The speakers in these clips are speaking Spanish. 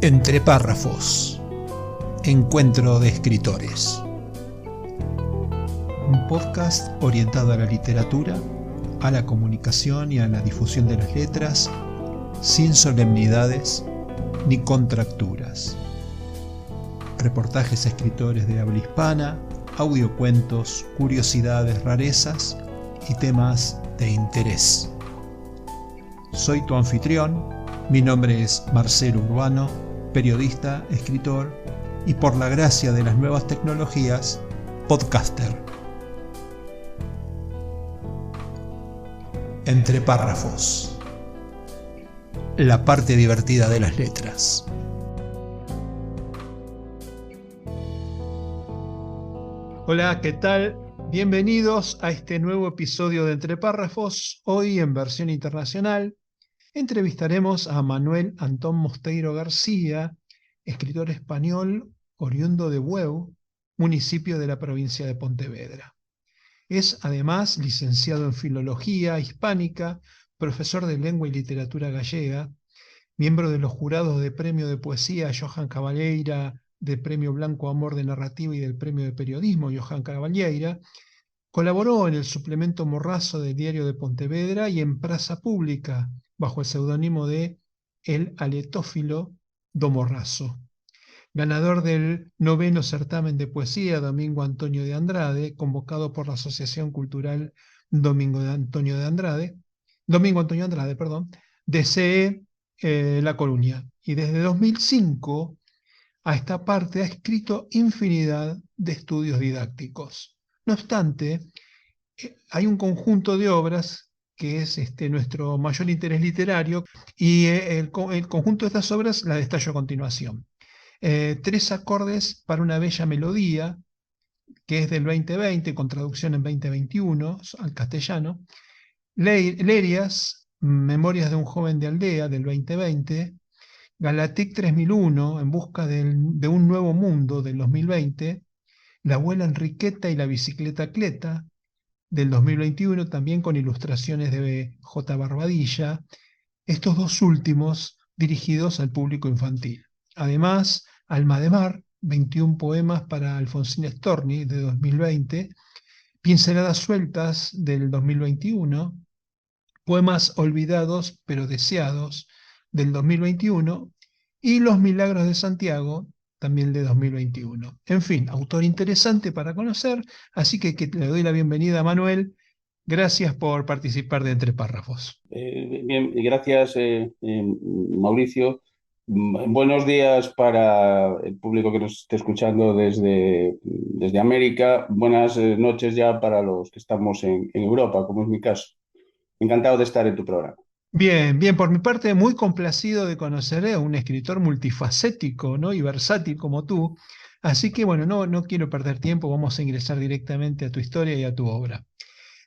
Entre párrafos. Encuentro de escritores. Un podcast orientado a la literatura, a la comunicación y a la difusión de las letras, sin solemnidades ni contracturas. Reportajes a escritores de habla hispana, audiocuentos, curiosidades, rarezas y temas de interés. Soy tu anfitrión, mi nombre es Marcelo Urbano, periodista, escritor y, por la gracia de las nuevas tecnologías, podcaster. Entre párrafos. La parte divertida de las letras. Hola, ¿qué tal? Bienvenidos a este nuevo episodio de Entre párrafos. Hoy en versión internacional entrevistaremos a Manuel Antón Mosteiro García, escritor español oriundo de Bueu, municipio de la provincia de Pontevedra. Es además licenciado en Filología Hispánica, profesor de Lengua y Literatura Gallega, miembro de los jurados de Premio de Poesía Johan Cavalleira, del Premio Blanco Amor de Narrativa y del Premio de Periodismo Johan Cavalleira. Colaboró en el suplemento Morrazo del Diario de Pontevedra y en Praza Pública, bajo el seudónimo de El Aletófilo do Morrazo. Ganador del 9º certamen de poesía Domingo Antonio de Andrade, convocado por la Asociación Cultural Domingo Antonio de Andrade, DCE La Coruña. Y desde 2005 a esta parte ha escrito infinidad de estudios didácticos. No obstante, hay un conjunto de obras que es nuestro mayor interés literario y el conjunto de estas obras la detallo a continuación. 3 acordes para una bella melodía, que es del 2020, con traducción en 2021 al castellano. Lerias, Memorias de un joven de aldea, del 2020. Galatic 3001, En busca de un nuevo mundo, del 2020. La abuela Enriqueta y la bicicleta Cleta, del 2021, también con ilustraciones de J. Barbadilla, estos dos últimos dirigidos al público infantil. Además, Alma de Mar, 21 poemas para Alfonsín Storni, de 2020, Pinceladas sueltas, del 2021, Poemas olvidados pero deseados, del 2021, y Los Milagros de Santiago, también de 2021. En fin, autor interesante para conocer, así que le doy la bienvenida a Manuel. Gracias por participar de Entre Párrafos. Bien, gracias, Mauricio. Buenos días para el público que nos esté escuchando desde América. Buenas noches ya para los que estamos en Europa, como es mi caso. Encantado de estar en tu programa. Bien, bien, por mi parte muy complacido de conocer a un escritor multifacético, ¿no? Y versátil como tú. Así que bueno, no quiero perder tiempo, vamos a ingresar directamente a tu historia y a tu obra.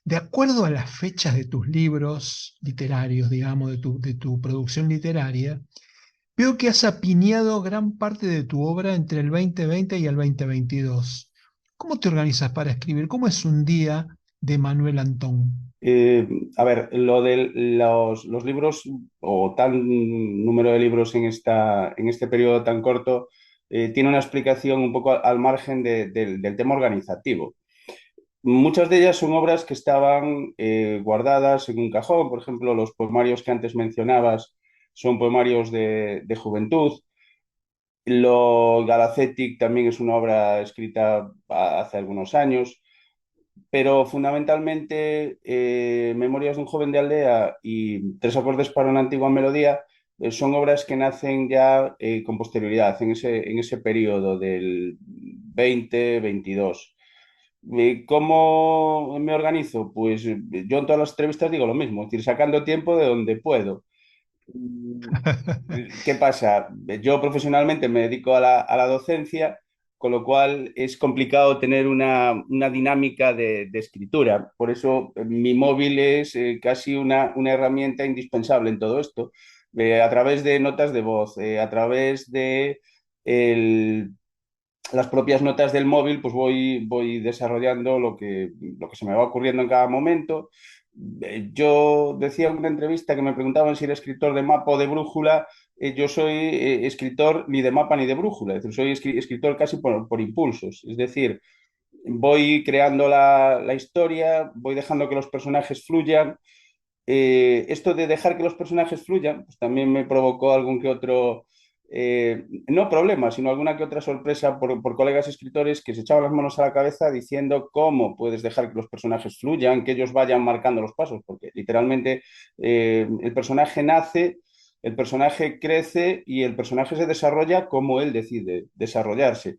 De acuerdo a las fechas de tus libros literarios, digamos, de tu producción literaria, veo que has apiñado gran parte de tu obra entre el 2020 y el 2022. ¿Cómo te organizas para escribir? ¿Cómo es un día de Manuel Antón? A ver, lo de los libros o tal número de libros en este periodo tan corto tiene una explicación un poco al margen del tema organizativo. Muchas de ellas son obras que estaban guardadas en un cajón. Por ejemplo, los poemarios que antes mencionabas son poemarios de juventud. Lo Galacetic también es una obra escrita hace algunos años, pero fundamentalmente Memorias de un joven de aldea y Tres acordes para una antigua melodía son obras que nacen ya con posterioridad, en ese periodo del 2022. ¿Cómo me organizo? Pues yo en todas las entrevistas digo lo mismo, es decir, sacando tiempo de donde puedo. ¿Qué pasa? Yo profesionalmente me dedico a la docencia, con lo cual es complicado tener una dinámica de escritura. Por eso mi móvil es casi una herramienta indispensable en todo esto. A través de notas de voz, a través de las propias notas del móvil, pues voy desarrollando lo que se me va ocurriendo en cada momento. Yo decía en una entrevista que me preguntaban si era escritor de mapa o de brújula. yo soy escritor ni de mapa ni de brújula, es decir, soy escritor casi por impulsos. Es decir, voy creando la historia, voy dejando que los personajes fluyan. Esto de dejar que los personajes fluyan, pues también me provocó algún que otro, no problema, sino alguna que otra sorpresa por colegas escritores que se echaban las manos a la cabeza diciendo cómo puedes dejar que los personajes fluyan, que ellos vayan marcando los pasos, porque literalmente el personaje nace, el personaje crece y el personaje se desarrolla como él decide desarrollarse.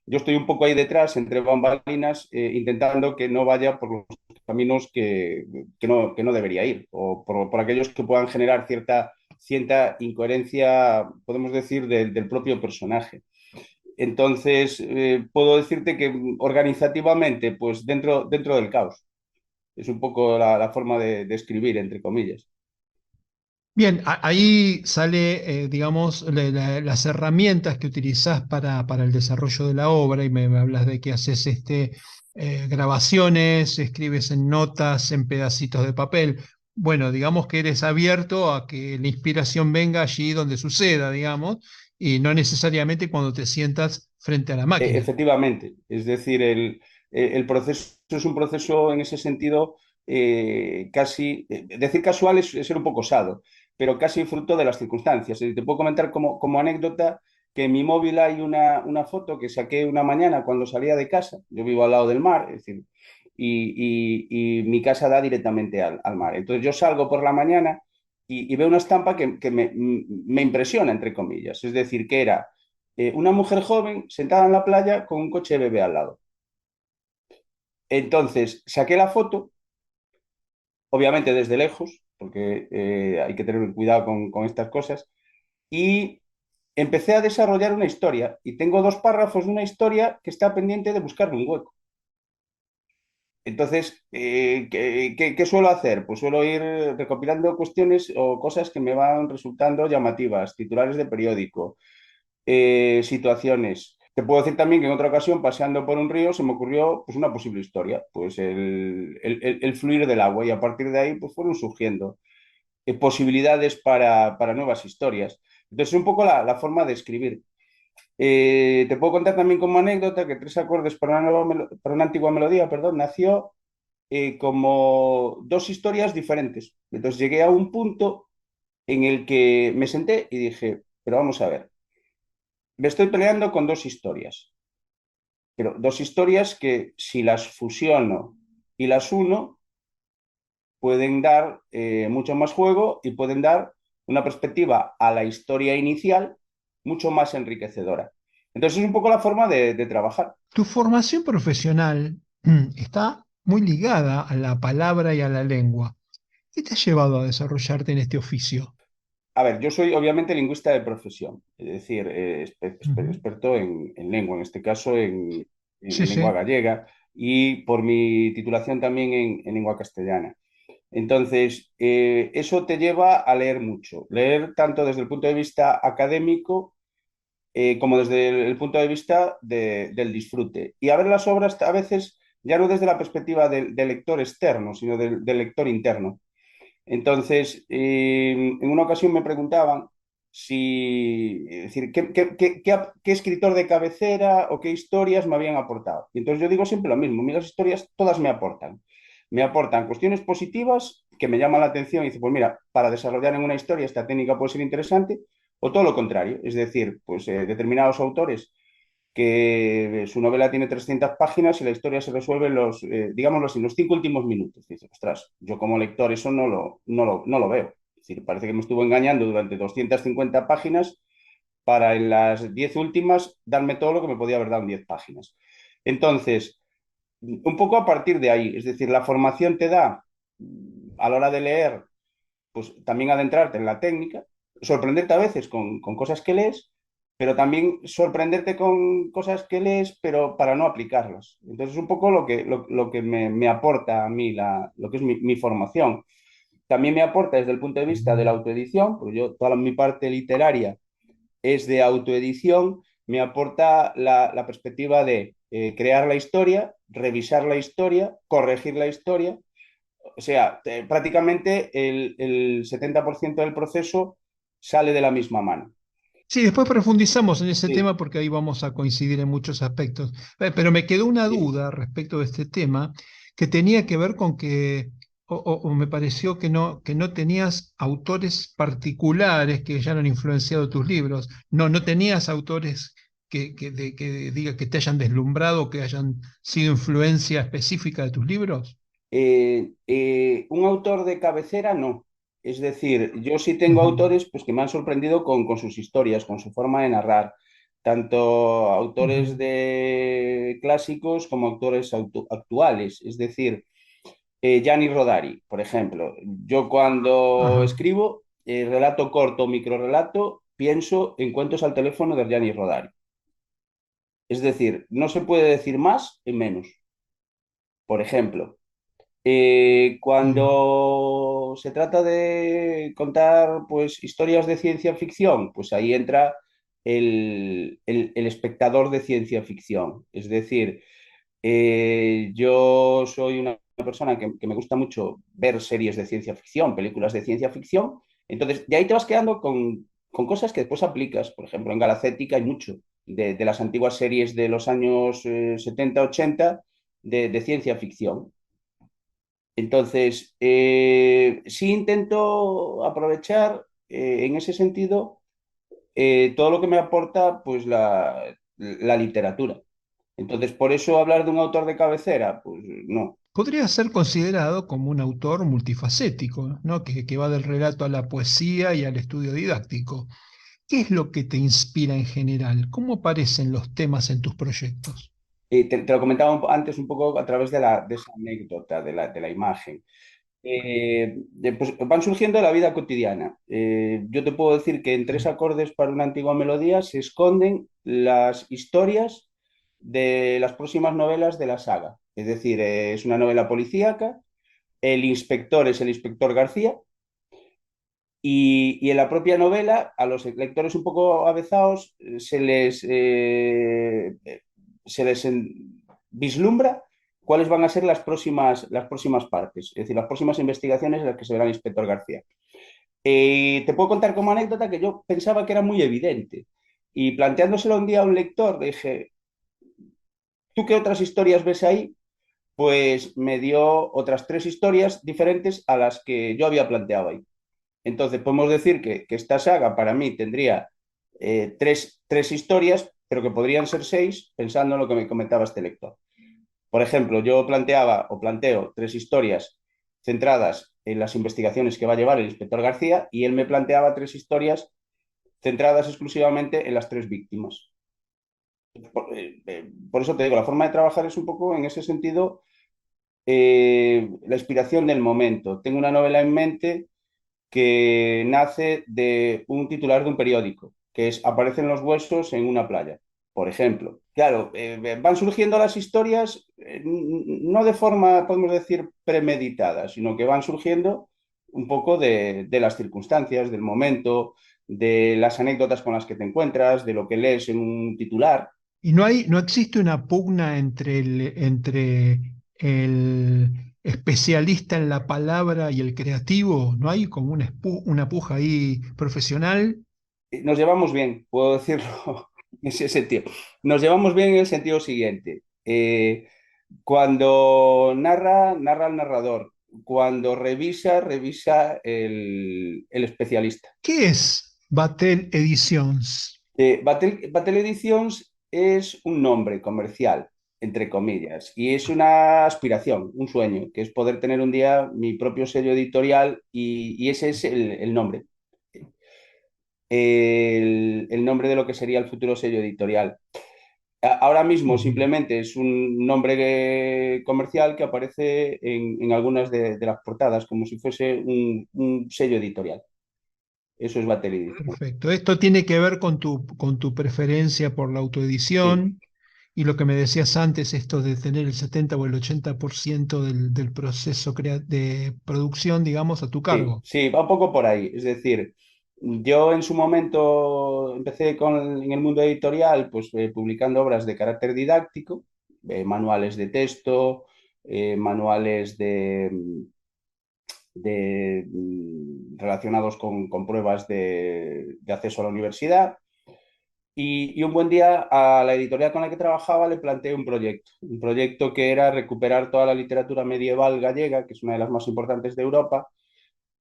Yo estoy un poco ahí detrás, entre bambalinas, intentando que no vaya por los caminos que no debería ir, o por aquellos que puedan generar cierta incoherencia, podemos decir, del propio personaje. Entonces, puedo decirte que organizativamente, pues dentro del caos. Es un poco la forma de escribir, entre comillas. Bien, ahí sale, digamos, las herramientas que utilizás para el desarrollo de la obra y me hablas de que haces grabaciones, escribes en notas, en pedacitos de papel. Bueno, digamos que eres abierto a que la inspiración venga allí donde suceda, digamos, y no necesariamente cuando te sientas frente a la máquina. Efectivamente, es decir, el proceso es un proceso en ese sentido casi, decir casual es ser un poco osado, pero casi fruto de las circunstancias. Te puedo comentar como anécdota que en mi móvil hay una foto que saqué una mañana cuando salía de casa. Yo vivo al lado del mar, es decir, y mi casa da directamente al mar. Entonces yo salgo por la mañana y veo una estampa que me impresiona, entre comillas. Es decir, que era una mujer joven sentada en la playa con un coche de bebé al lado. Entonces saqué la foto, obviamente desde lejos, porque hay que tener cuidado con estas cosas, y empecé a desarrollar una historia. Y tengo dos párrafos de una historia que está pendiente de buscarle un hueco. Entonces, ¿qué suelo hacer? Pues suelo ir recopilando cuestiones o cosas que me van resultando llamativas, titulares de periódico, situaciones. Te puedo decir también que en otra ocasión, paseando por un río, se me ocurrió pues, una posible historia, pues el fluir del agua y a partir de ahí pues, fueron surgiendo posibilidades para nuevas historias. Entonces, es un poco la forma de escribir. Te puedo contar también como anécdota que Tres acordes para una antigua melodía, perdón, nació como dos historias diferentes. Entonces llegué a un punto en el que me senté y dije, pero vamos a ver, me estoy peleando con dos historias, pero dos historias que si las fusiono y las uno, pueden dar mucho más juego y pueden dar una perspectiva a la historia inicial mucho más enriquecedora. Entonces es un poco la forma de trabajar. Tu formación profesional está muy ligada a la palabra y a la lengua. ¿Qué te ha llevado a desarrollarte en este oficio? A ver, yo soy obviamente lingüista de profesión, es decir, Ujú. experto en lengua, en este caso Sí, en lengua sí. gallega y por mi titulación también en lengua castellana. Entonces, eso te lleva a leer mucho, leer tanto desde el punto de vista académico como desde el punto de vista del disfrute. Y a ver las obras a veces ya no desde la perspectiva del lector externo, sino del lector interno. Entonces, en una ocasión me preguntaban si, es decir, qué escritor de cabecera o qué historias me habían aportado. Y entonces yo digo siempre lo mismo, a mí las historias todas me aportan. Me aportan cuestiones positivas que me llaman la atención y dice, pues mira, para desarrollar en una historia esta técnica puede ser interesante, o todo lo contrario, es decir, pues determinados autores que su novela tiene 300 páginas y la historia se resuelve digámoslo así, en los 5 últimos minutos. Dice, ostras, yo como lector eso no lo veo. Es decir, parece que me estuvo engañando durante 250 páginas para en las 10 últimas darme todo lo que me podía haber dado en 10 páginas. Entonces, un poco a partir de ahí, es decir, la formación te da a la hora de leer, pues también adentrarte en la técnica, sorprenderte a veces con cosas que lees, pero también sorprenderte con cosas que lees, pero para no aplicarlas. Entonces, es un poco lo que me aporta a mí lo que es mi formación. También me aporta desde el punto de vista de la autoedición, porque yo toda mi parte literaria es de autoedición, me aporta la perspectiva de crear la historia, revisar la historia, corregir la historia, o sea, prácticamente el 70% del proceso sale de la misma mano. Sí, después profundizamos en ese Sí, tema porque ahí vamos a coincidir en muchos aspectos. Pero me quedó una sí. duda respecto de este tema que tenía que ver con que, o me pareció que no tenías autores particulares que hayan influenciado tus libros. No, no tenías autores que diga que te hayan deslumbrado, que hayan sido influencia específica de tus libros. Un autor de cabecera, no. Es decir, yo sí tengo Ujú, autores pues, que me han sorprendido con sus historias, con su forma de narrar, tanto autores ujú, de clásicos como autores actuales. Es decir, Gianni Rodari, por ejemplo. Yo cuando ajá, escribo relato corto, microrelato, pienso en cuentos al teléfono de Gianni Rodari. Es decir, no se puede decir más en menos. Por ejemplo, bien. cuando se trata de contar pues, historias de ciencia ficción, pues ahí entra el espectador de ciencia ficción. Es decir, yo soy una persona que me gusta mucho ver series de ciencia ficción, películas de ciencia ficción, entonces de ahí te vas quedando con cosas que después aplicas. Por ejemplo, en Galacética hay mucho de las antiguas series de los años 70, 80 de ciencia ficción. Entonces, sí intento aprovechar en ese sentido todo lo que me aporta pues, la literatura. Entonces, por eso hablar de un autor de cabecera, pues no. Podría ser considerado como un autor multifacético, ¿no? Que va del relato a la poesía y al estudio didáctico. ¿Qué es lo que te inspira en general? ¿Cómo aparecen los temas en tus proyectos? Te lo comentaba antes un poco a través de esa anécdota, de la imagen. Pues van surgiendo de la vida cotidiana. Yo te puedo decir que en tres acordes para una antigua melodía se esconden las historias de las próximas novelas de la saga. Es decir, es una novela policíaca, el inspector es el inspector García, y en la propia novela, a los lectores un poco avezados, vislumbra cuáles van a ser las próximas partes, es decir, las próximas investigaciones en las que se verá el inspector García. Te puedo contar como anécdota que yo pensaba que era muy evidente y planteándoselo un día a un lector, dije, ¿tú qué otras historias ves ahí? Pues me dio otras tres historias diferentes a las que yo había planteado ahí. Entonces, podemos decir que esta saga para mí tendría tres historias, pero que podrían ser seis, pensando en lo que me comentaba este lector. Por ejemplo, yo planteaba o planteo tres historias centradas en las investigaciones que va a llevar el inspector García y él me planteaba tres historias centradas exclusivamente en las tres víctimas. Por eso te digo, la forma de trabajar es un poco en ese sentido la inspiración del momento. Tengo una novela en mente que nace de un titular de un periódico, que es Aparecen los huesos en una playa, por ejemplo. Claro, van surgiendo las historias no de forma, podemos decir, premeditada, sino que van surgiendo un poco de las circunstancias, del momento, de las anécdotas con las que te encuentras, de lo que lees en un titular. Y no existe una pugna entre el especialista en la palabra y el creativo. ¿No hay como una puja ahí profesional? Nos llevamos bien, puedo decirlo en ese sentido. Nos llevamos bien en el sentido siguiente. Cuando narra el narrador. Cuando revisa el especialista. ¿Qué es Batel Editions? Batel Editions es un nombre comercial, entre comillas, y es una aspiración, un sueño, que es poder tener un día mi propio sello editorial y ese es el nombre. El nombre de lo que sería el futuro sello editorial. Ahora mismo Ujú. simplemente es un nombre comercial que aparece en algunas de las portadas, como si fuese un sello editorial. Eso es Batel Edition. Perfecto. Esto tiene que ver con tu preferencia por la Sí, autoedición y lo que me decías antes, esto de tener el 70 o el 80% del proceso de producción, digamos, a tu sí, cargo. sí, va un poco por ahí. Es decir, yo en su momento empecé en el mundo editorial, pues publicando obras de carácter didáctico, manuales de texto, manuales relacionados con pruebas de acceso a la universidad. Y un buen día a la editorial con la que trabajaba le planteé un proyecto que era recuperar toda la literatura medieval gallega, que es una de las más importantes de Europa,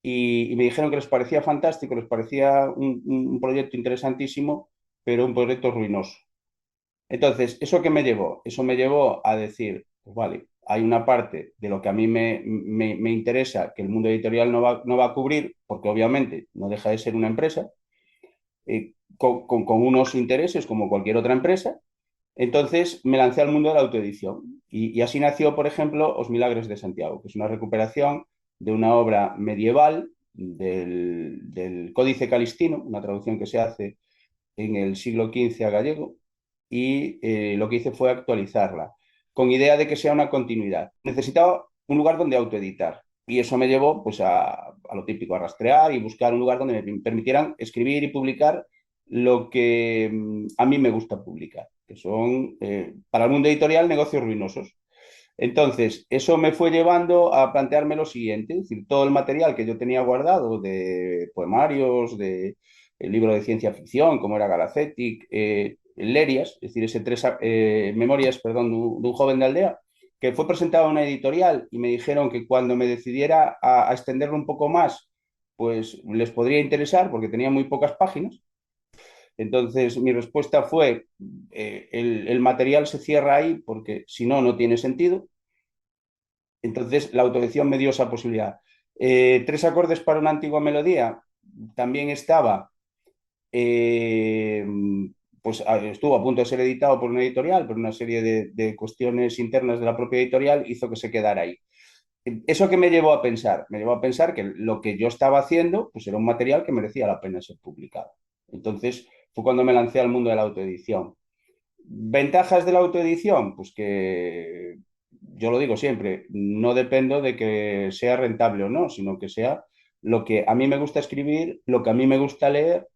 y me dijeron que les parecía fantástico, les parecía un proyecto interesantísimo, pero un proyecto ruinoso. Entonces, ¿eso qué me llevó? Eso me llevó a decir, pues vale, hay una parte de lo que a mí me interesa que el mundo editorial no va a cubrir, porque obviamente no deja de ser una empresa, con unos intereses como cualquier otra empresa. Entonces me lancé al mundo de la autoedición y así nació, por ejemplo, Os Milagres de Santiago, que es una recuperación de una obra medieval del Códice Calistino, una traducción que se hace en el siglo XV a gallego, y lo que hice fue actualizarla, con idea de que sea una continuidad. Necesitaba un lugar donde autoeditar y eso me llevó pues, a lo típico, a rastrear y buscar un lugar donde me permitieran escribir y publicar lo que a mí me gusta publicar, que son, para el mundo editorial, negocios ruinosos. Entonces, eso me fue llevando a plantearme lo siguiente, es decir, todo el material que yo tenía guardado de poemarios, de el libro de ciencia ficción, como era Galacetic, Lerias, es decir, ese memorias, perdón, de un joven de aldea, que fue presentado a una editorial y me dijeron que cuando me decidiera a extenderlo un poco más, pues les podría interesar porque tenía muy pocas páginas. Entonces, mi respuesta fue, el material se cierra ahí porque si no, no tiene sentido. Entonces, la autoedición me dio esa posibilidad. Tres acordes para una antigua melodía. También estaba, eh, pues estuvo a punto de ser editado por una editorial, pero una serie de cuestiones internas de la propia editorial hizo que se quedara ahí. ¿Eso qué me llevó a pensar? Me llevó a pensar que lo que yo estaba haciendo pues era un material que merecía la pena ser publicado. Entonces, fue cuando me lancé al mundo de la autoedición. ¿Ventajas de la autoedición? Pues que yo lo digo siempre, no dependo de que sea rentable o no, sino que sea lo que a mí me gusta escribir, lo que a mí me gusta leer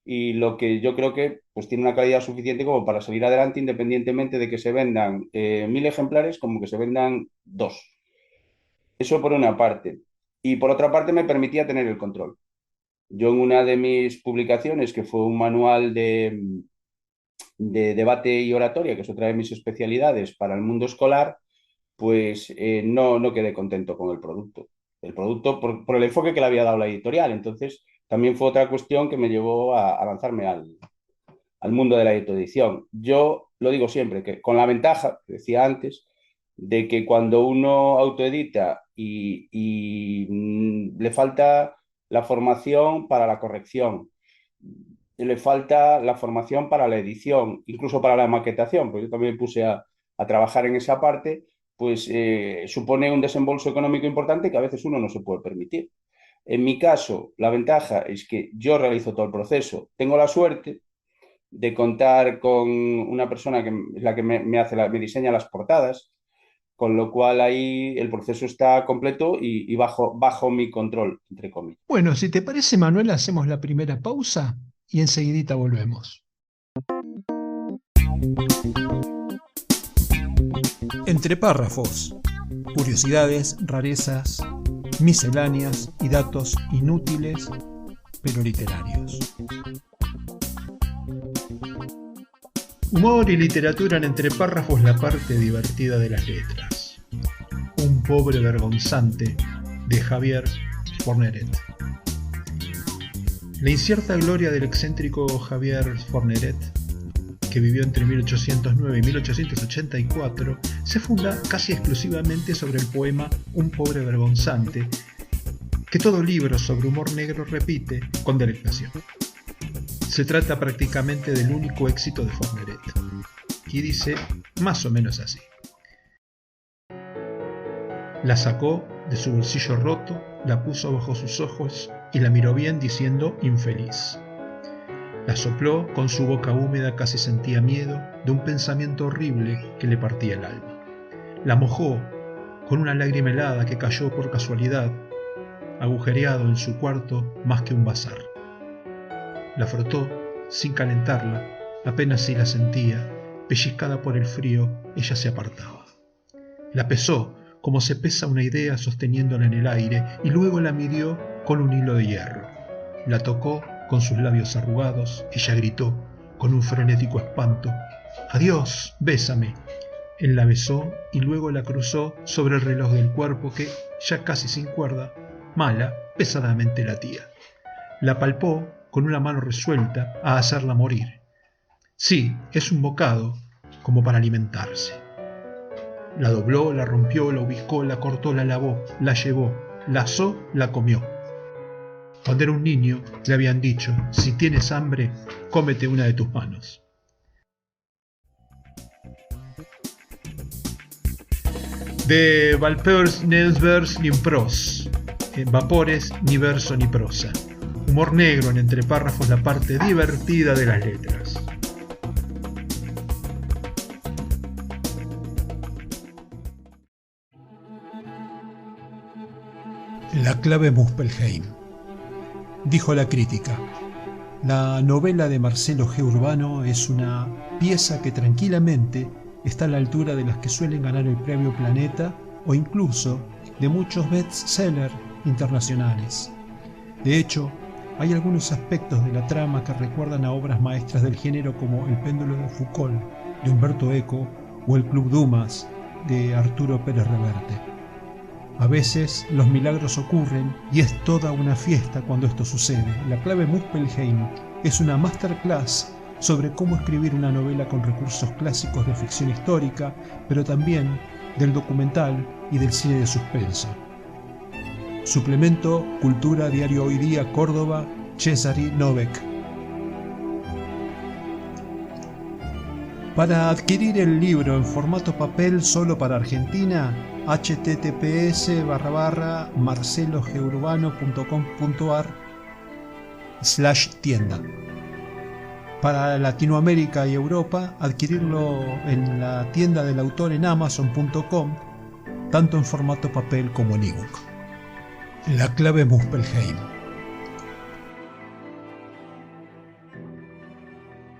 y lo que yo creo que pues tiene una calidad suficiente como para salir adelante independientemente de que se vendan 1000 ejemplares como que se vendan dos. Eso por una parte. Y por otra parte me permitía tener el control. Yo en una de mis publicaciones, que fue un manual de debate y oratoria, que es otra de mis especialidades para el mundo escolar, pues no quedé contento con el producto. El producto por el enfoque que le había dado la editorial. Entonces, también fue otra cuestión que me llevó a lanzarme al mundo de la edición. Yo lo digo siempre, que con la ventaja, decía antes, de que cuando uno autoedita y le falta la formación para la corrección, le falta la formación para la edición, incluso para la maquetación, pues yo también puse a trabajar en esa parte, pues supone un desembolso económico importante que a veces uno no se puede permitir. En mi caso, la ventaja es que yo realizo todo el proceso. Tengo la suerte de contar con una persona que es la que me diseña las portadas, con lo cual ahí el proceso está completo y bajo mi control, entre comillas. Bueno, si te parece, Manuel, hacemos la primera pausa y enseguidita volvemos. Entre párrafos, curiosidades, rarezas, misceláneas y datos inútiles pero literarios. Humor y literatura en Entre párrafos, la parte divertida de las letras. Un pobre vergonzante de Javier Forneret. La incierta gloria del excéntrico Javier Forneret, que vivió entre 1809 y 1884, se funda casi exclusivamente sobre el poema Un pobre vergonzante, que todo libro sobre humor negro repite con delectación. Se trata prácticamente del único éxito de Forneret, y dice más o menos así. La sacó de su bolsillo roto, la puso bajo sus ojos y la miró bien diciendo infeliz. La sopló con su boca húmeda, casi sentía miedo de un pensamiento horrible que le partía el alma. La mojó con una lágrima helada que cayó por casualidad, agujereado en su cuarto más que un bazar. La frotó sin calentarla, apenas si la sentía, pellizcada por el frío, ella se apartaba. La pesó como se pesa una idea sosteniéndola en el aire, y luego la midió con un hilo de hierro. La tocó con sus labios arrugados. Ella gritó con un frenético espanto: «¡Adiós, bésame!». Él la besó y luego la cruzó sobre el reloj del cuerpo que, ya casi sin cuerda, mala, pesadamente latía. La palpó con una mano resuelta a hacerla morir. Sí, es un bocado, como para alimentarse. La dobló, la rompió, la ubicó, la cortó, la lavó, la llevó, la asó, la comió. Cuando era un niño, le habían dicho: si tienes hambre, cómete una de tus manos. De Valpeurs Nelsvers ni pros, vapores ni verso ni prosa. Humor negro en entre párrafos, la parte divertida de las letras. La clave Muspelheim. Dijo la crítica: la novela de Marcelo G. Urbano es una pieza que tranquilamente está a la altura de las que suelen ganar el premio Planeta o incluso de muchos bestsellers internacionales. De hecho, hay algunos aspectos de la trama que recuerdan a obras maestras del género como El péndulo de Foucault, de Humberto Eco, o El Club Dumas, de Arturo Pérez Reverte. A veces los milagros ocurren y es toda una fiesta cuando esto sucede. La clave Muspelheim es una masterclass sobre cómo escribir una novela con recursos clásicos de ficción histórica, pero también del documental y del cine de suspenso. Suplemento Cultura, Diario Hoy Día, Córdoba, Cesari Novek. Para adquirir el libro en formato papel solo para Argentina, https://marcelogeurbano.com.ar/tienda. Para Latinoamérica y Europa, adquirirlo en la tienda del autor en amazon.com, tanto en formato papel como en ebook. La clave Muspelheim.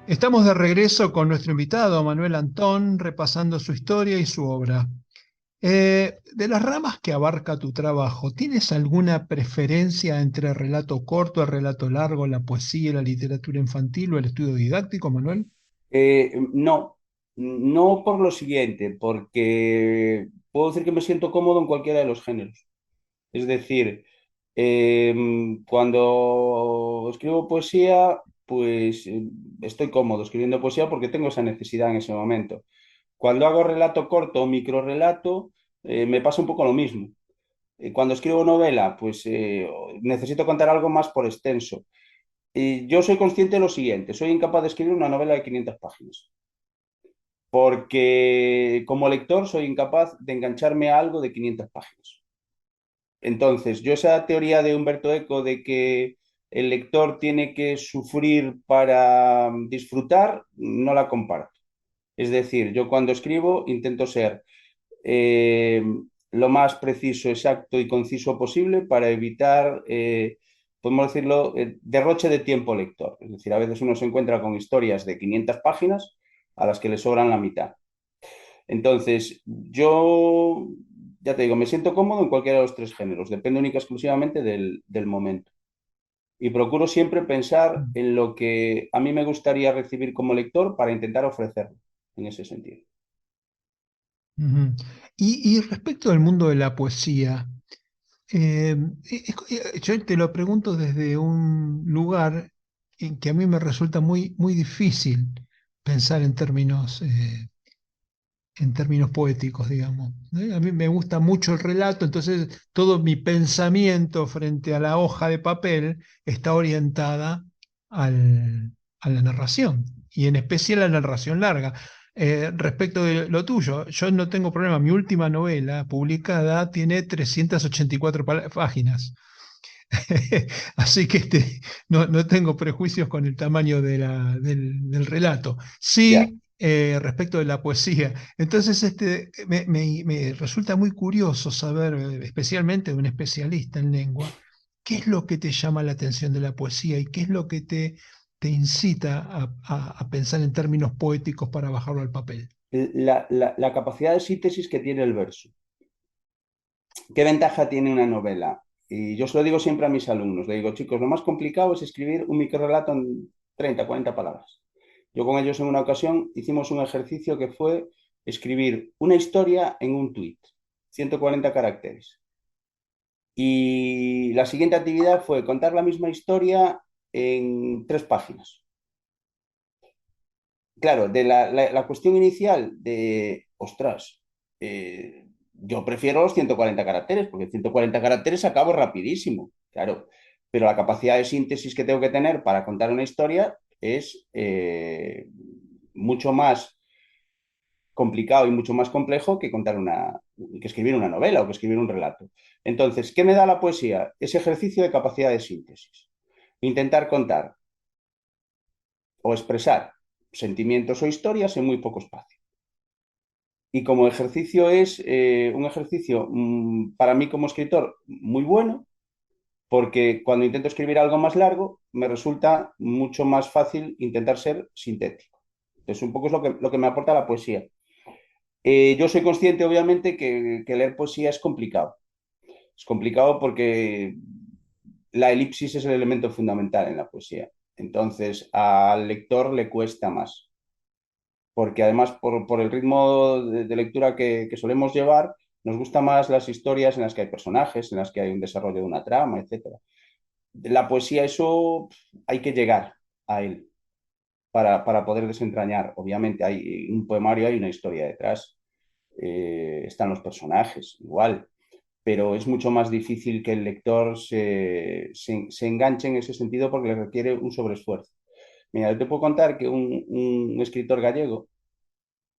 Estamos de regreso con nuestro invitado, Manuel Antón, repasando su historia y su obra. De las ramas que abarca tu trabajo, ¿tienes alguna preferencia entre el relato corto, el relato largo, la poesía, la literatura infantil o el estudio didáctico, Manuel? No, no por lo siguiente, porque puedo decir que me siento cómodo en cualquiera de los géneros. Es decir, cuando escribo poesía, pues estoy cómodo escribiendo poesía porque tengo esa necesidad en ese momento. Cuando hago relato corto o microrelato, me pasa un poco lo mismo. Cuando escribo novela, pues necesito contar algo más por extenso. Y yo soy consciente de lo siguiente: soy incapaz de escribir una novela de 500 páginas, porque como lector soy incapaz de engancharme a algo de 500 páginas. Entonces, yo esa teoría de Humberto Eco de que el lector tiene que sufrir para disfrutar, no la comparto. Es decir, yo cuando escribo intento ser eh, lo más preciso, exacto y conciso posible para evitar, podemos decirlo, derroche de tiempo lector. Es decir, a veces uno se encuentra con historias de 500 páginas a las que le sobran la mitad. Entonces, yo, ya te digo, me siento cómodo en cualquiera de los tres géneros, depende única y exclusivamente del momento. Y procuro siempre pensar en lo que a mí me gustaría recibir como lector para intentar ofrecerlo en ese sentido. Ujú. Y respecto al mundo de la poesía, yo te lo pregunto desde un lugar en que a mí me resulta muy, muy difícil pensar en términos poéticos, digamos, ¿no? A mí me gusta mucho el relato, entonces todo mi pensamiento frente a la hoja de papel está orientada a la narración, y en especial a la narración larga. Respecto de lo tuyo, yo no tengo problema. Mi última novela publicada tiene 384 páginas. Así que no tengo prejuicios con el tamaño del relato. Ya. Sí, respecto de la poesía. Entonces, me resulta muy curioso saber, especialmente de un especialista en lengua, qué es lo que te llama la atención de la poesía y qué es lo que te incita a pensar en términos poéticos para bajarlo al papel. La capacidad de síntesis que tiene el verso. ¿Qué ventaja tiene una novela? Y yo se lo digo siempre a mis alumnos. Le digo, chicos, lo más complicado es escribir un microrrelato en 30, 40 palabras. Yo con ellos en una ocasión hicimos un ejercicio que fue escribir una historia en un tuit, 140 caracteres. Y la siguiente actividad fue contar la misma historia en 3 páginas. Claro, de la cuestión inicial de, ostras, yo prefiero los 140 caracteres, porque 140 caracteres acabo rapidísimo, claro, pero la capacidad de síntesis que tengo que tener para contar una historia es mucho más complicado y mucho más complejo que que escribir una novela o que escribir un relato. Entonces, ¿qué me da la poesía? Ese ejercicio de capacidad de síntesis. Intentar contar o expresar sentimientos o historias en muy poco espacio. Y como ejercicio es un ejercicio para mí como escritor muy bueno, porque cuando intento escribir algo más largo, me resulta mucho más fácil intentar ser sintético. Entonces, un poco es lo que me aporta la poesía. Yo soy consciente, obviamente, que leer poesía es complicado. Es complicado porque la elipsis es el elemento fundamental en la poesía. Entonces, al lector le cuesta más porque además por el ritmo de lectura que solemos llevar, nos gustan más las historias en las que hay personajes, en las que hay un desarrollo de una trama, etcétera. La poesía, eso hay que llegar a él para poder desentrañar. Obviamente hay un poemario, hay una historia detrás, están los personajes, igual, pero es mucho más difícil que el lector se enganche en ese sentido porque le requiere un sobreesfuerzo. Mira, yo te puedo contar que un escritor gallego,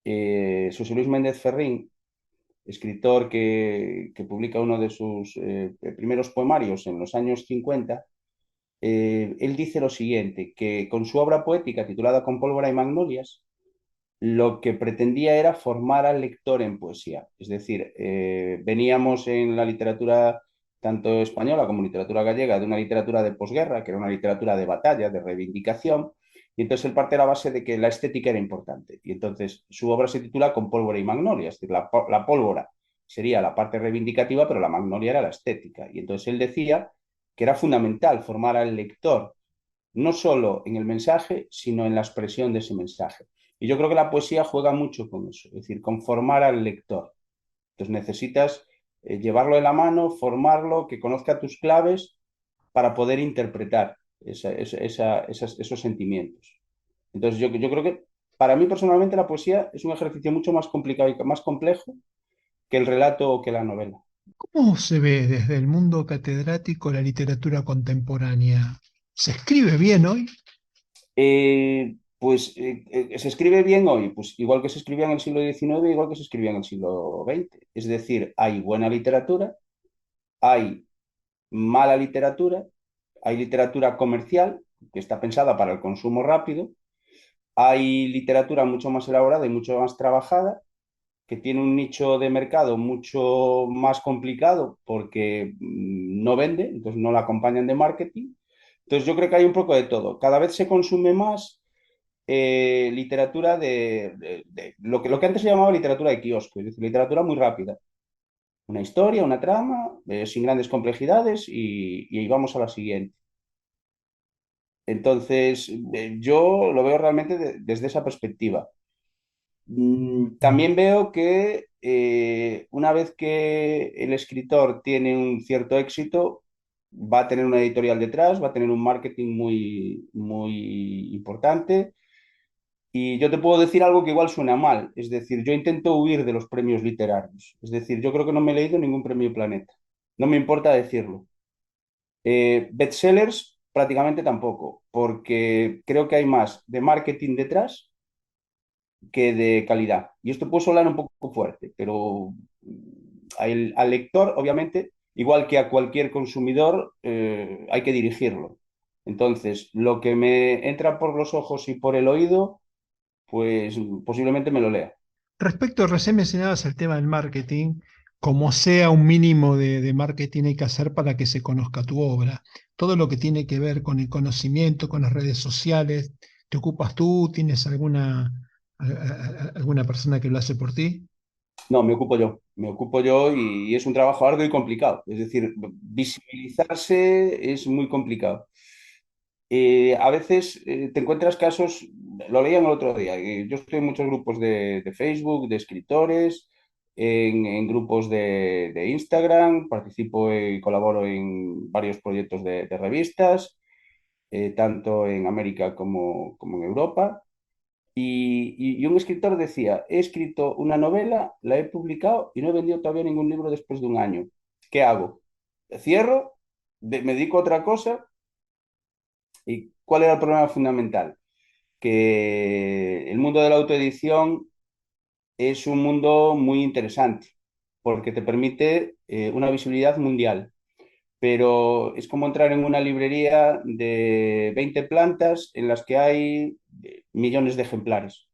José Luis Méndez Ferrín, escritor que publica uno de sus primeros poemarios en los años 50, él dice lo siguiente, que con su obra poética titulada Con pólvora y magnolias, lo que pretendía era formar al lector en poesía. Es decir, veníamos en la literatura tanto española como literatura gallega de una literatura de posguerra, que era una literatura de batalla, de reivindicación, y entonces él parte de la base de que la estética era importante. Y entonces su obra se titula Con pólvora y magnolia, es decir, la pólvora sería la parte reivindicativa, pero la magnolia era la estética. Y entonces él decía que era fundamental formar al lector, no solo en el mensaje, sino en la expresión de ese mensaje. Y yo creo que la poesía juega mucho con eso, es decir, con formar al lector. Entonces necesitas llevarlo de la mano, formarlo, que conozca tus claves para poder interpretar esos sentimientos. Entonces yo creo que para mí personalmente la poesía es un ejercicio mucho más complicado y más complejo que el relato o que la novela. ¿Cómo se ve desde el mundo catedrático la literatura contemporánea? ¿Se escribe bien hoy? Se escribe bien hoy, pues igual que se escribía en el siglo XIX, igual que se escribía en el siglo XX. Es decir, hay buena literatura, hay mala literatura, hay literatura comercial, que está pensada para el consumo rápido, hay literatura mucho más elaborada y mucho más trabajada, que tiene un nicho de mercado mucho más complicado porque no vende, entonces no la acompañan de marketing. Entonces yo creo que hay un poco de todo. Cada vez se consume más literatura de lo que antes se llamaba literatura de kiosco, es decir, literatura muy rápida. Una historia, una trama, sin grandes complejidades y vamos a la siguiente. Entonces, yo lo veo realmente desde esa perspectiva. Mm. También veo que una vez que el escritor tiene un cierto éxito, va a tener una editorial detrás, va a tener un marketing muy, muy importante. Y yo te puedo decir algo que igual suena mal, es decir, yo intento huir de los premios literarios. Es decir, yo creo que no me he leído ningún premio Planeta. No me importa decirlo. Bestsellers prácticamente tampoco, porque creo que hay más de marketing detrás que de calidad. Y esto puede sonar un poco fuerte, pero al lector, obviamente, igual que a cualquier consumidor, hay que dirigirlo. Entonces, lo que me entra por los ojos y por el oído, pues posiblemente me lo lea. Respecto, recién mencionabas el tema del marketing, como sea un mínimo de marketing hay que hacer para que se conozca tu obra. Todo lo que tiene que ver con el conocimiento, con las redes sociales, ¿te ocupas tú? ¿Tienes alguna persona que lo hace por ti? No, me ocupo yo y es un trabajo arduo y complicado. Es decir, visibilizarse es muy complicado. A veces te encuentras casos, lo leían el otro día, yo estoy en muchos grupos de Facebook, de escritores, en grupos de Instagram, participo y colaboro en varios proyectos de revistas, tanto en América como en Europa. Y un escritor decía, he escrito una novela, la he publicado y no he vendido todavía ningún libro después de un año. ¿Qué hago? ¿Cierro? ¿Me dedico a otra cosa? ¿Y cuál era el problema fundamental? Que el mundo de la autoedición es un mundo muy interesante porque te permite una visibilidad mundial, pero es como entrar en una librería de 20 plantas en las que hay millones de ejemplares.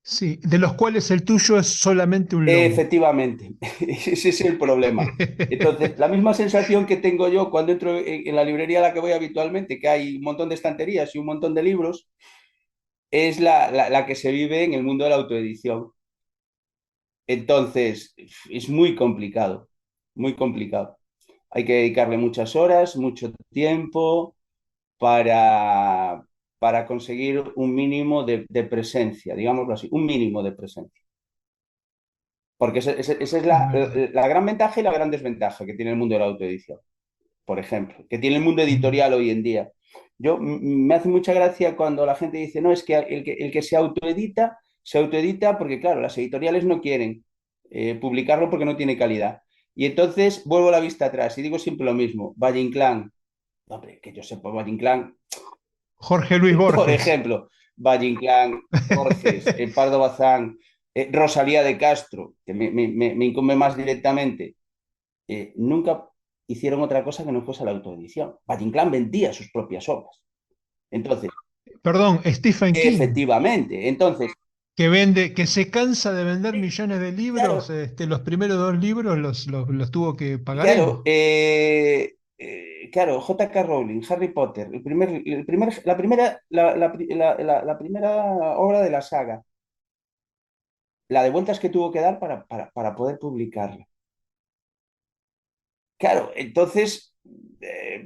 Sí, de los cuales el tuyo es solamente un logo. Efectivamente, ese es el problema. Entonces, la misma sensación que tengo yo cuando entro en la librería a la que voy habitualmente, que hay un montón de estanterías y un montón de libros, es la que se vive en el mundo de la autoedición. Entonces, es muy complicado, muy complicado. Hay que dedicarle muchas horas, mucho tiempo para, para conseguir un mínimo de presencia, digámoslo así, un mínimo de presencia. Porque esa es Es verdad. la gran ventaja y la gran desventaja que tiene el mundo de la autoedición, por ejemplo, que tiene el mundo Mm. editorial hoy en día. Me hace mucha gracia cuando la gente dice, no, es que el que se autoedita porque, claro, las editoriales no quieren publicarlo porque no tiene calidad. Y entonces vuelvo la vista atrás y digo siempre lo mismo, Valle Inclán, hombre, que yo sepa, Valle Inclán, Jorge Luis por Borges. ejemplo, Valle Inclán, Borges, Pardo Bazán, Rosalía de Castro, que me incumbe más directamente, nunca hicieron otra cosa que no fuese la autoedición. Valle Inclán vendía sus propias obras. Entonces, Perdón, Stephen King, efectivamente, entonces, que vende, que se cansa de vender millones de libros, claro, los primeros dos libros los tuvo que pagar claro, él. claro, J.K. Rowling, Harry Potter, la primera obra de la saga, la de vueltas que tuvo que dar para poder publicarla. Claro, entonces,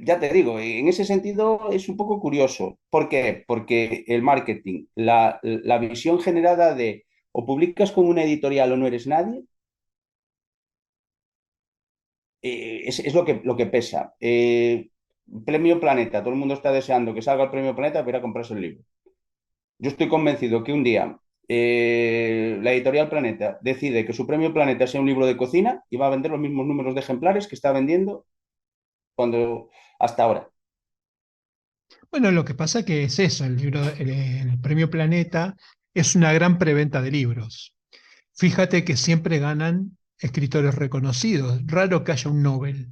ya te digo, en ese sentido es un poco curioso. ¿Por qué? Porque el marketing, la visión generada de o publicas con una editorial o no eres nadie, es lo que pesa. Premio Planeta, todo el mundo está deseando que salga el Premio Planeta para ir a comprarse el libro. Yo estoy convencido que un día la editorial Planeta decide que su Premio Planeta sea un libro de cocina y va a vender los mismos números de ejemplares que está vendiendo cuando, hasta ahora. Bueno, lo que pasa que es eso, el Premio Planeta es una gran preventa de libros. Fíjate que siempre ganan escritores reconocidos. Raro que haya un Nobel,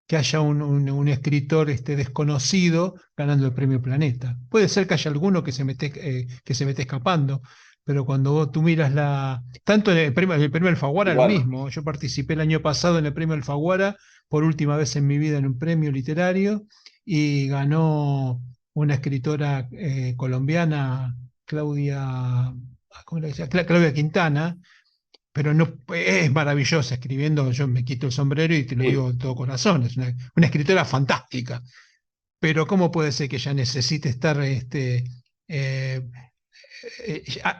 que haya un escritor desconocido ganando el premio Planeta. Puede ser que haya alguno que se me esté escapando, pero cuando tú miras tanto en el premio Alfaguara lo Igual. mismo. Yo participé el año pasado en el premio Alfaguara por última vez en mi vida en un premio literario y ganó una escritora colombiana, Claudia, ¿cómo le decía? Claudia Quintana, pero no es maravillosa escribiendo, yo me quito el sombrero y te lo Sí, digo de todo corazón, es una escritora fantástica, pero ¿cómo puede ser que ella necesite estar eh,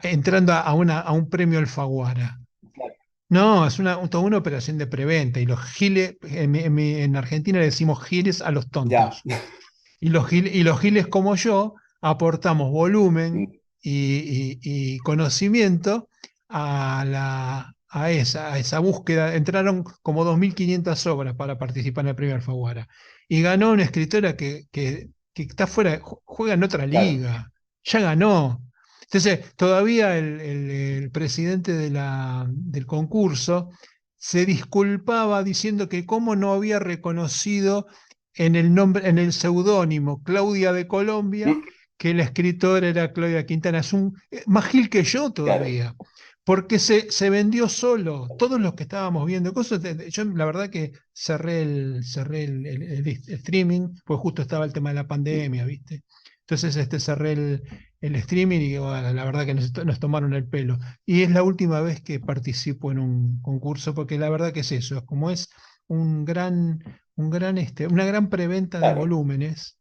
entrando a un premio Alfaguara? claro, No, es toda una operación de preventa y los giles, en Argentina le decimos giles a los ya. tontos. Y los giles como yo aportamos volumen y conocimiento a esa búsqueda. Entraron como 2.500 obras para participar en el premio Alfaguara. Y ganó una escritora que está fuera, juega en otra Claro, liga. Ya ganó. Entonces, todavía el presidente del concurso se disculpaba diciendo que cómo no había reconocido en el nombre, en el seudónimo Claudia de Colombia, que la escritora era Claudia Quintana. Es más gil que yo claro, todavía, porque se vendió solo. Todos los que estábamos viendo cosas, yo la verdad que cerré el streaming, pues justo estaba el tema de la pandemia, ¿viste? Entonces cerré el streaming y bueno, la verdad que nos tomaron el pelo. Y es la última vez que participo en un concurso, porque la verdad que es eso, es como es un gran, una gran preventa de Claro. volúmenes.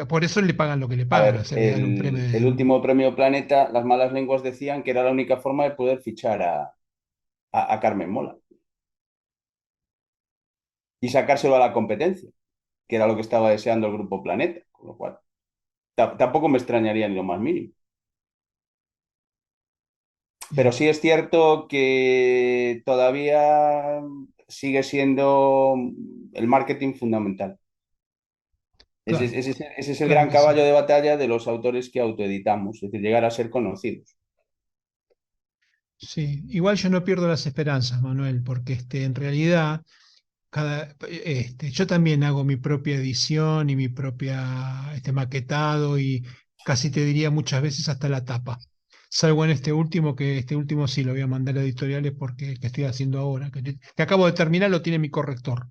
Por eso le pagan lo que le A pagan, o ver, sea, le dan un premio el último premio Planeta, las malas lenguas decían que era la única forma de poder fichar a Carmen Mola y sacárselo a la competencia, que era lo que estaba deseando el Grupo Planeta, con lo cual tampoco me extrañaría ni lo más mínimo. Pero Bien. sí es cierto que todavía sigue siendo el marketing fundamental. Claro, Ese es el claro gran que sí. caballo de batalla de los autores que autoeditamos, es decir, llegar a ser conocidos. Sí, igual yo no pierdo las esperanzas, Manuel, porque en realidad yo también hago mi propia edición y mi propia maquetado y casi te diría muchas veces hasta la tapa. Salvo en este último, que este último sí lo voy a mandar a editoriales porque el que estoy haciendo ahora, que acabo de terminar, lo tiene mi corrector.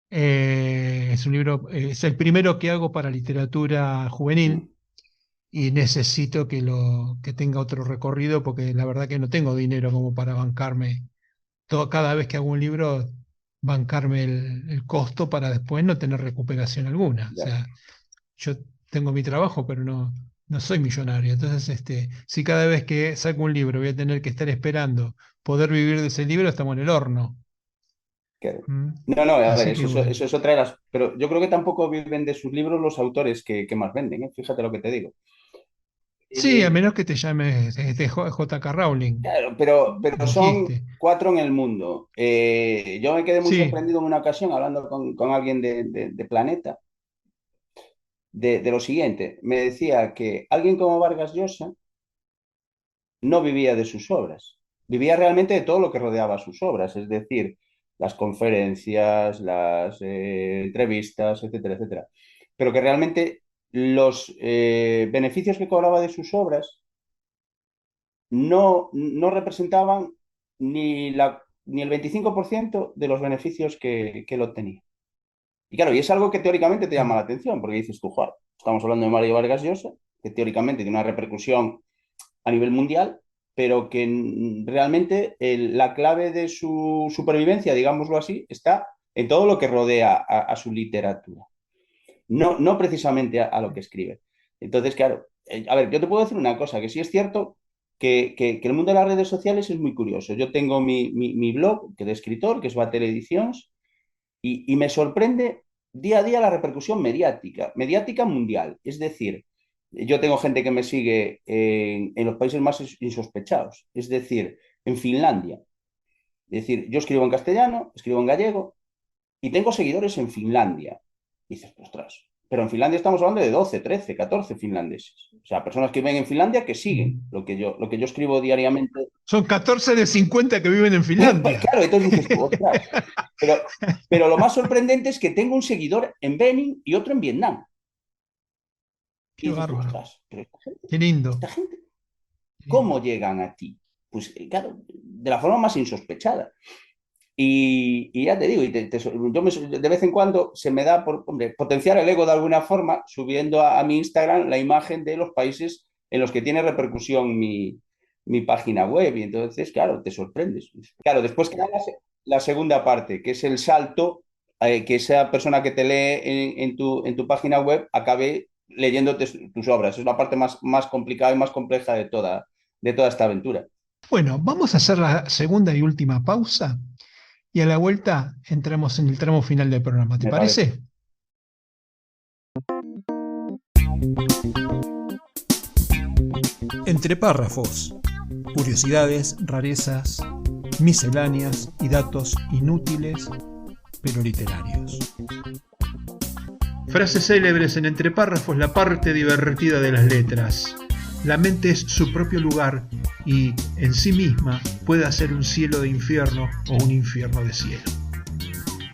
Es un libro, es el primero que hago para literatura juvenil Mm, y necesito que tenga otro recorrido porque la verdad que no tengo dinero como para bancarme cada vez que hago un libro, bancarme el costo para después no tener recuperación alguna. O ya, sea, yo tengo mi trabajo, pero no soy millonario. Entonces, si cada vez que saco un libro voy a tener que estar esperando poder vivir de ese libro, estamos en el horno. claro. ¿Mm? No, no, a ver, Así que bueno. eso es otra de las... Pero yo creo que tampoco viven de sus libros los autores que más venden, ¿eh? Fíjate lo que te digo. Sí, a Eh, menos que te llames J.K. Rowling. claro, pero son Dijiste. cuatro en el mundo. Yo me quedé muy Sí, sorprendido en una ocasión hablando con alguien de Planeta de lo siguiente. Me decía que alguien como Vargas Llosa no vivía de sus obras, vivía realmente de todo lo que rodeaba sus obras, es decir, las conferencias, las entrevistas, etcétera, etcétera. Pero que realmente los beneficios que cobraba de sus obras no representaban ni el 25% de los beneficios que él obtenía. Y claro, y es algo que teóricamente te llama claro. la atención, porque dices tú, joder, estamos hablando de Mario Vargas Llosa, que teóricamente tiene una repercusión a nivel mundial, pero que realmente la clave de su supervivencia, digámoslo así, está en todo lo que rodea a su literatura, no precisamente a lo que escribe. Entonces, claro, a ver, yo te puedo decir una cosa, que sí es cierto que el mundo de las redes sociales es muy curioso. Yo tengo mi blog que de escritor, que es Batel Editions, y me sorprende día a día la repercusión mediática mundial. Es decir, yo tengo gente que me sigue en los países más insospechados, es decir, en Finlandia. Es decir, yo escribo en castellano, escribo en gallego y tengo seguidores en Finlandia. Y dices, ostras, pero en Finlandia estamos hablando de 12, 13, 14 finlandeses. O sea, personas que ven en Finlandia que siguen Mm. lo que yo escribo diariamente. Son 14 de 50 que viven en Finlandia. Claro, entonces dices tú, ostras, pero, pero lo más sorprendente es que tengo un seguidor en Benin y otro en Vietnam. Y Qué dices tú, bárbaro. ostras, pero Qué lindo. esta gente, Qué ¿cómo lindo. llegan a ti? Pues claro, de la forma más insospechada. Y ya te digo, de vez en cuando se me da por hombre, potenciar el ego de alguna forma, subiendo a mi Instagram la imagen de los países en los que tiene repercusión mi página web. Y entonces, claro, te sorprendes. Claro, después queda la segunda parte, que es el salto, que esa persona que te lee en tu página web acabe leyéndote tus obras. Es la parte más complicada y más compleja de toda esta aventura. Bueno, vamos a hacer la segunda y última pausa y a la vuelta entramos en el tramo final del programa. ¿Te Me parece. parece? Entre párrafos, curiosidades, rarezas, misceláneas y datos inútiles pero literarios. Frases célebres en entre párrafos, la parte divertida de las letras. La mente es su propio lugar y, en sí misma, puede hacer un cielo de infierno o un infierno de cielo.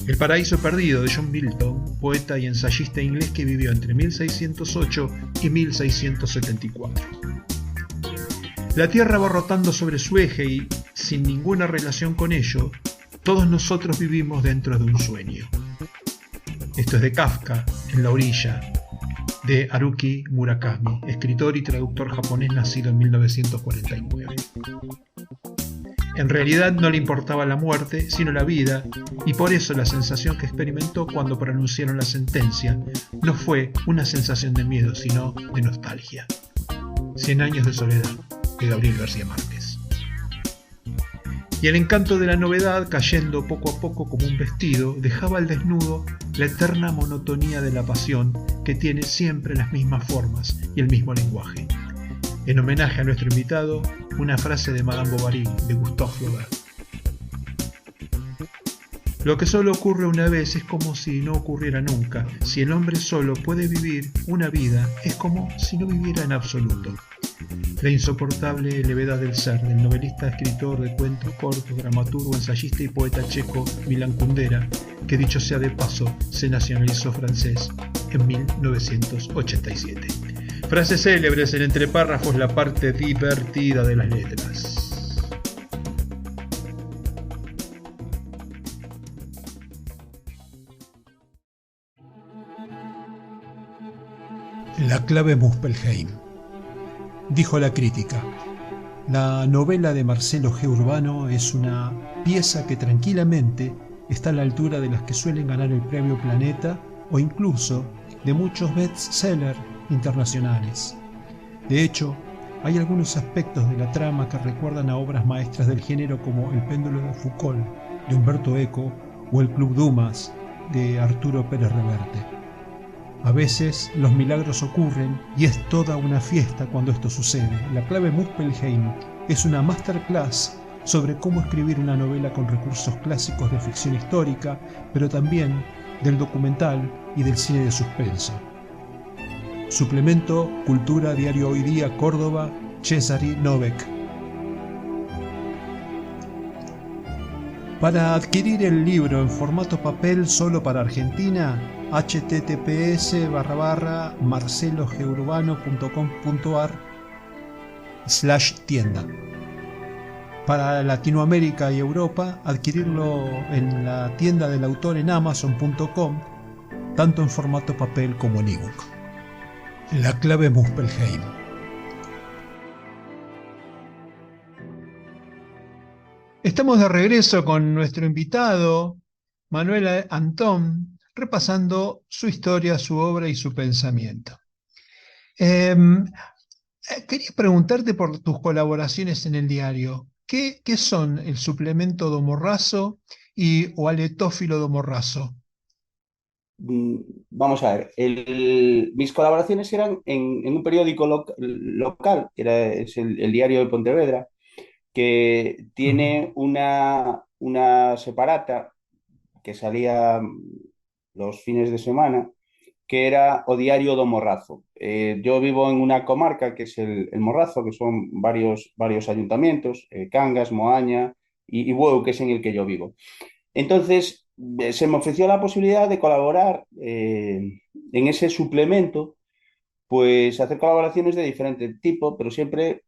El paraíso perdido de John Milton, poeta y ensayista inglés que vivió entre 1608 y 1674. La Tierra va rotando sobre su eje y, sin ninguna relación con ello, todos nosotros vivimos dentro de un sueño. Esto es de Kafka, en La orilla, de Haruki Murakami, escritor y traductor japonés nacido en 1949. En realidad no le importaba la muerte, sino la vida, y por eso la sensación que experimentó cuando pronunciaron la sentencia no fue una sensación de miedo, sino de nostalgia. 100 años de soledad, de Gabriel García Márquez. Y el encanto de la novedad, cayendo poco a poco como un vestido, dejaba al desnudo la eterna monotonía de la pasión que tiene siempre las mismas formas y el mismo lenguaje. En homenaje a nuestro invitado, una frase de Madame Bovary, de Gustave Flaubert. Lo que solo ocurre una vez es como si no ocurriera nunca. Si el hombre solo puede vivir una vida, es como si no viviera en absoluto. La insoportable levedad del ser, del novelista, escritor de cuentos cortos, dramaturgo, ensayista y poeta checo Milan Kundera, que dicho sea de paso, se nacionalizó francés en 1987. Frases célebres en entre párrafos, la parte divertida de las letras. La clave Muspelheim. Dijo la crítica: la novela de Marcelo G. Urbano es una pieza que tranquilamente está a la altura de las que suelen ganar el premio Planeta o incluso de muchos bestsellers internacionales. De hecho, hay algunos aspectos de la trama que recuerdan a obras maestras del género como El péndulo de Foucault, de Humberto Eco, o El Club Dumas, de Arturo Pérez Reverte. A veces los milagros ocurren y es toda una fiesta cuando esto sucede. La clave Muspelheim es una masterclass sobre cómo escribir una novela con recursos clásicos de ficción histórica, pero también del documental y del cine de suspenso. Suplemento Cultura, Diario Hoy Día, Córdoba, Cesari Novek. Para adquirir el libro en formato papel solo para Argentina, https:/marcelogeurbano.com.ar/tienda. Para Latinoamérica y Europa, adquirirlo en la tienda del autor en amazon.com, tanto en formato papel como en ebook. La clave Muspelheim. Estamos de regreso con nuestro invitado, Manuel Antón, repasando su historia, su obra y su pensamiento. Quería preguntarte por tus colaboraciones en el diario. ¿Qué son el suplemento Domo Raso o Aletófilo Domo Raso? Vamos a ver, mis colaboraciones eran en un periódico local, que es el Diario de Pontevedra, que tiene una separata que salía los fines de semana, que era O Diario do Morrazo. Yo vivo en una comarca que es el Morrazo, que son varios ayuntamientos, Cangas, Moaña y Bueu, que es en el que yo vivo. Entonces, se me ofreció la posibilidad de colaborar en ese suplemento, pues hacer colaboraciones de diferente tipo, pero siempre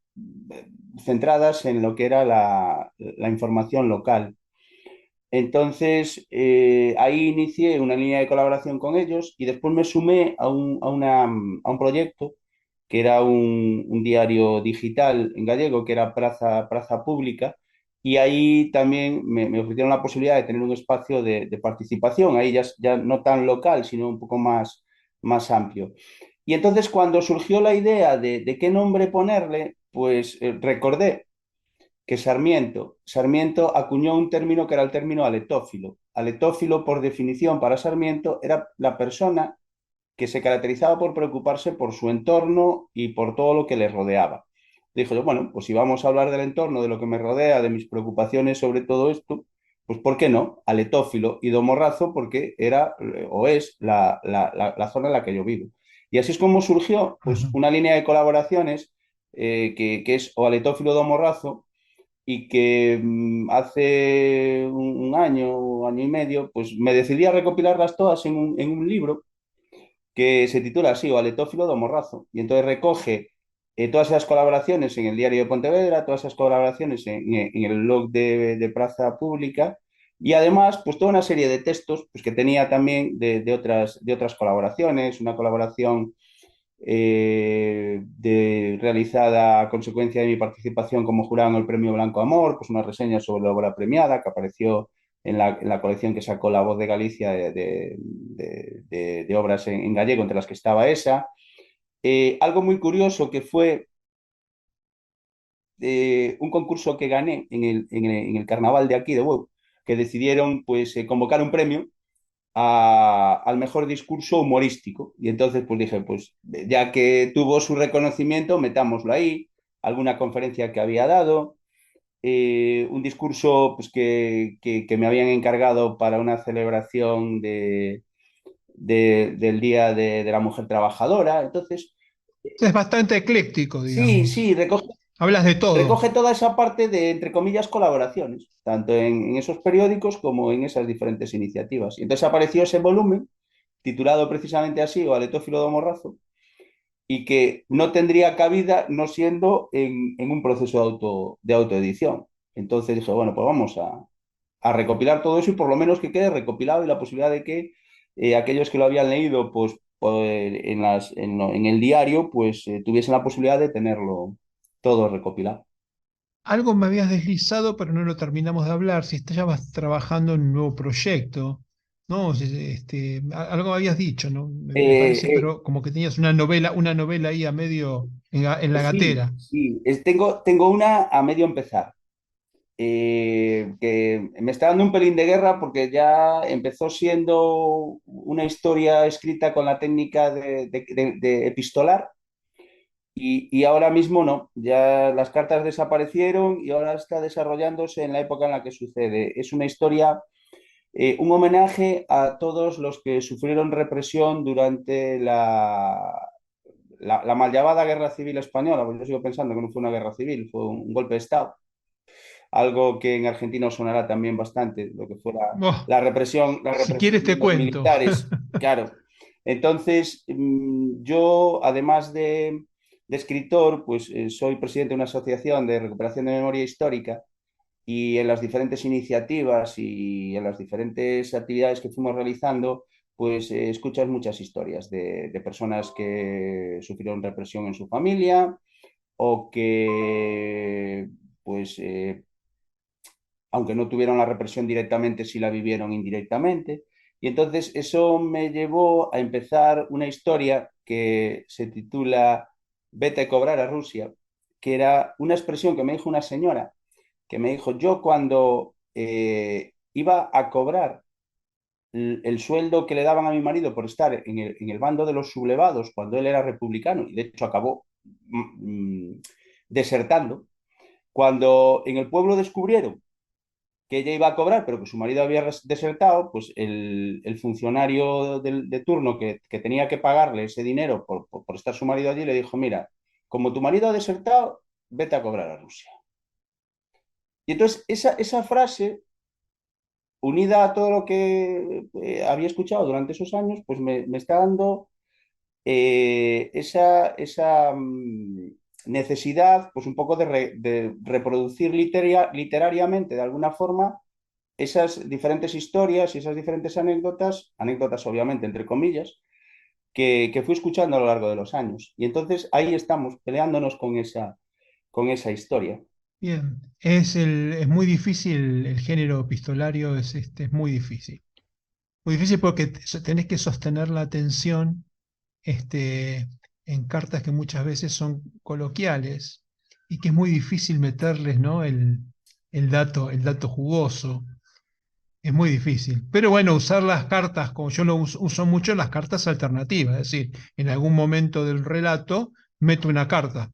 centradas en lo que era la información local. Entonces, ahí inicié una línea de colaboración con ellos y después me sumé a un proyecto que era un diario digital en gallego, que era Praza Pública, y ahí también me ofrecieron la posibilidad de tener un espacio de participación, ahí ya no tan local, sino un poco más amplio. Y entonces cuando surgió la idea de qué nombre ponerle, pues recordé que Sarmiento acuñó un término que era el término aletófilo. Aletófilo, por definición, para Sarmiento, era la persona que se caracterizaba por preocuparse por su entorno y por todo lo que le rodeaba. Dijo yo, bueno, pues si vamos a hablar del entorno, de lo que me rodea, de mis preocupaciones sobre todo esto, pues ¿por qué no? Aletófilo y domorrazo, porque era o es la zona en la que yo vivo. Y así es como surgió pues, una línea de colaboraciones que es o aletófilo domorrazo, y que hace un año, año y medio, pues me decidí a recopilarlas todas en un libro que se titula así, O Aletófilo do Morrazo. Y entonces recoge todas esas colaboraciones en el Diario de Pontevedra, todas esas colaboraciones en el blog de Praza Pública, y además, pues toda una serie de textos pues, que tenía también de otras colaboraciones, una colaboración realizada a consecuencia de mi participación como jurado en el Premio Blanco Amor, pues una reseña sobre la obra premiada que apareció en la colección que sacó La Voz de Galicia de obras en gallego, entre las que estaba esa. Algo muy curioso que fue un concurso que gané en el carnaval de aquí de Huevo, que decidieron pues convocar un premio al mejor discurso humorístico. Y entonces pues dije, pues ya que tuvo su reconocimiento, metámoslo ahí, alguna conferencia que había dado, un discurso pues, que me habían encargado para una celebración del Día de la Mujer Trabajadora. Entonces, Es bastante ecléctico, sí, digamos. sí, Hablas de todo. recoge toda esa parte de, entre comillas, colaboraciones, tanto en esos periódicos como en esas diferentes iniciativas. Y entonces apareció ese volumen, titulado precisamente así, o Aletófilo de Morrazo, y que no tendría cabida no siendo en un proceso de autoedición. Entonces dije, bueno, pues vamos a recopilar todo eso y por lo menos que quede recopilado y la posibilidad de que aquellos que lo habían leído pues en el diario pues tuviesen la posibilidad de tenerlo todo recopilado. Algo me habías deslizado, pero no lo terminamos de hablar. Si estabas trabajando en un nuevo proyecto, ¿no? Algo habías dicho, ¿no? Me Eh, parece, eh, pero como que tenías una novela ahí a medio en la sí, gatera. sí, tengo una a medio empezar. Que me está dando un pelín de guerra porque ya empezó siendo una historia escrita con la técnica de epistolar y ahora mismo no, ya las cartas desaparecieron y ahora está desarrollándose en la época en la que sucede. Es una historia, un homenaje a todos los que sufrieron represión durante la mal llamada Guerra Civil Española, porque yo sigo pensando que no fue una guerra civil, fue un golpe de Estado, algo que en Argentina os sonará también bastante, lo que fue Oh, la si represión quieres de te los cuento. militares, claro. Entonces, yo, además de escritor, pues soy presidente de una asociación de recuperación de memoria histórica y en las diferentes iniciativas y en las diferentes actividades que fuimos realizando, pues escuchas muchas historias de personas que sufrieron represión en su familia o que pues aunque no tuvieron la represión directamente, sí la vivieron indirectamente. Y entonces eso me llevó a empezar una historia que se titula Vete a cobrar a Rusia, que era una expresión que me dijo una señora, que me dijo, yo cuando iba a cobrar el sueldo que le daban a mi marido por estar en el bando de los sublevados cuando él era republicano, y de hecho acabó desertando, cuando en el pueblo descubrieron que ella iba a cobrar, pero que su marido había desertado, pues el funcionario de turno que tenía que pagarle ese dinero por estar su marido allí le dijo, mira, como tu marido ha desertado, vete a cobrar a Rusia. Y entonces esa frase, unida a todo lo que había escuchado durante esos años, pues me está dando necesidad, pues un poco de reproducir literariamente de alguna forma esas diferentes historias y esas diferentes anécdotas, anécdotas obviamente entre comillas, que fui escuchando a lo largo de los años. Y entonces ahí estamos peleándonos con esa historia. Bien, es muy difícil el género epistolario, es muy difícil. Muy difícil porque tenés que sostener la atención en cartas que muchas veces son coloquiales y que es muy difícil meterles, ¿no? El dato jugoso. Es muy difícil. Pero bueno, usar las cartas, como yo lo uso mucho, las cartas alternativas. Es decir, en algún momento del relato meto una carta.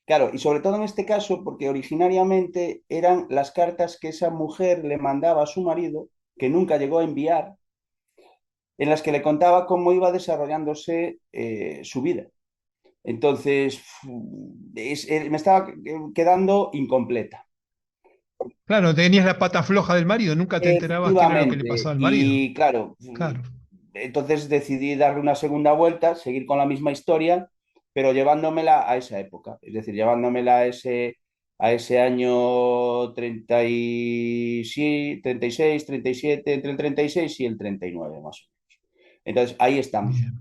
Claro, y sobre todo en este caso, porque originariamente eran las cartas que esa mujer le mandaba a su marido, que nunca llegó a enviar, en las que le contaba cómo iba desarrollándose su vida. Entonces, me estaba quedando incompleta. Claro, tenías la pata floja del marido, nunca te enterabas qué era lo que le Efectivamente, pasaba al marido. y claro, Claro, entonces decidí darle una segunda vuelta, seguir con la misma historia, pero llevándomela a esa época, es decir, llevándomela a ese año 36, 37, entre el 36 y el 39 más o menos. Entonces, ahí estamos. bien.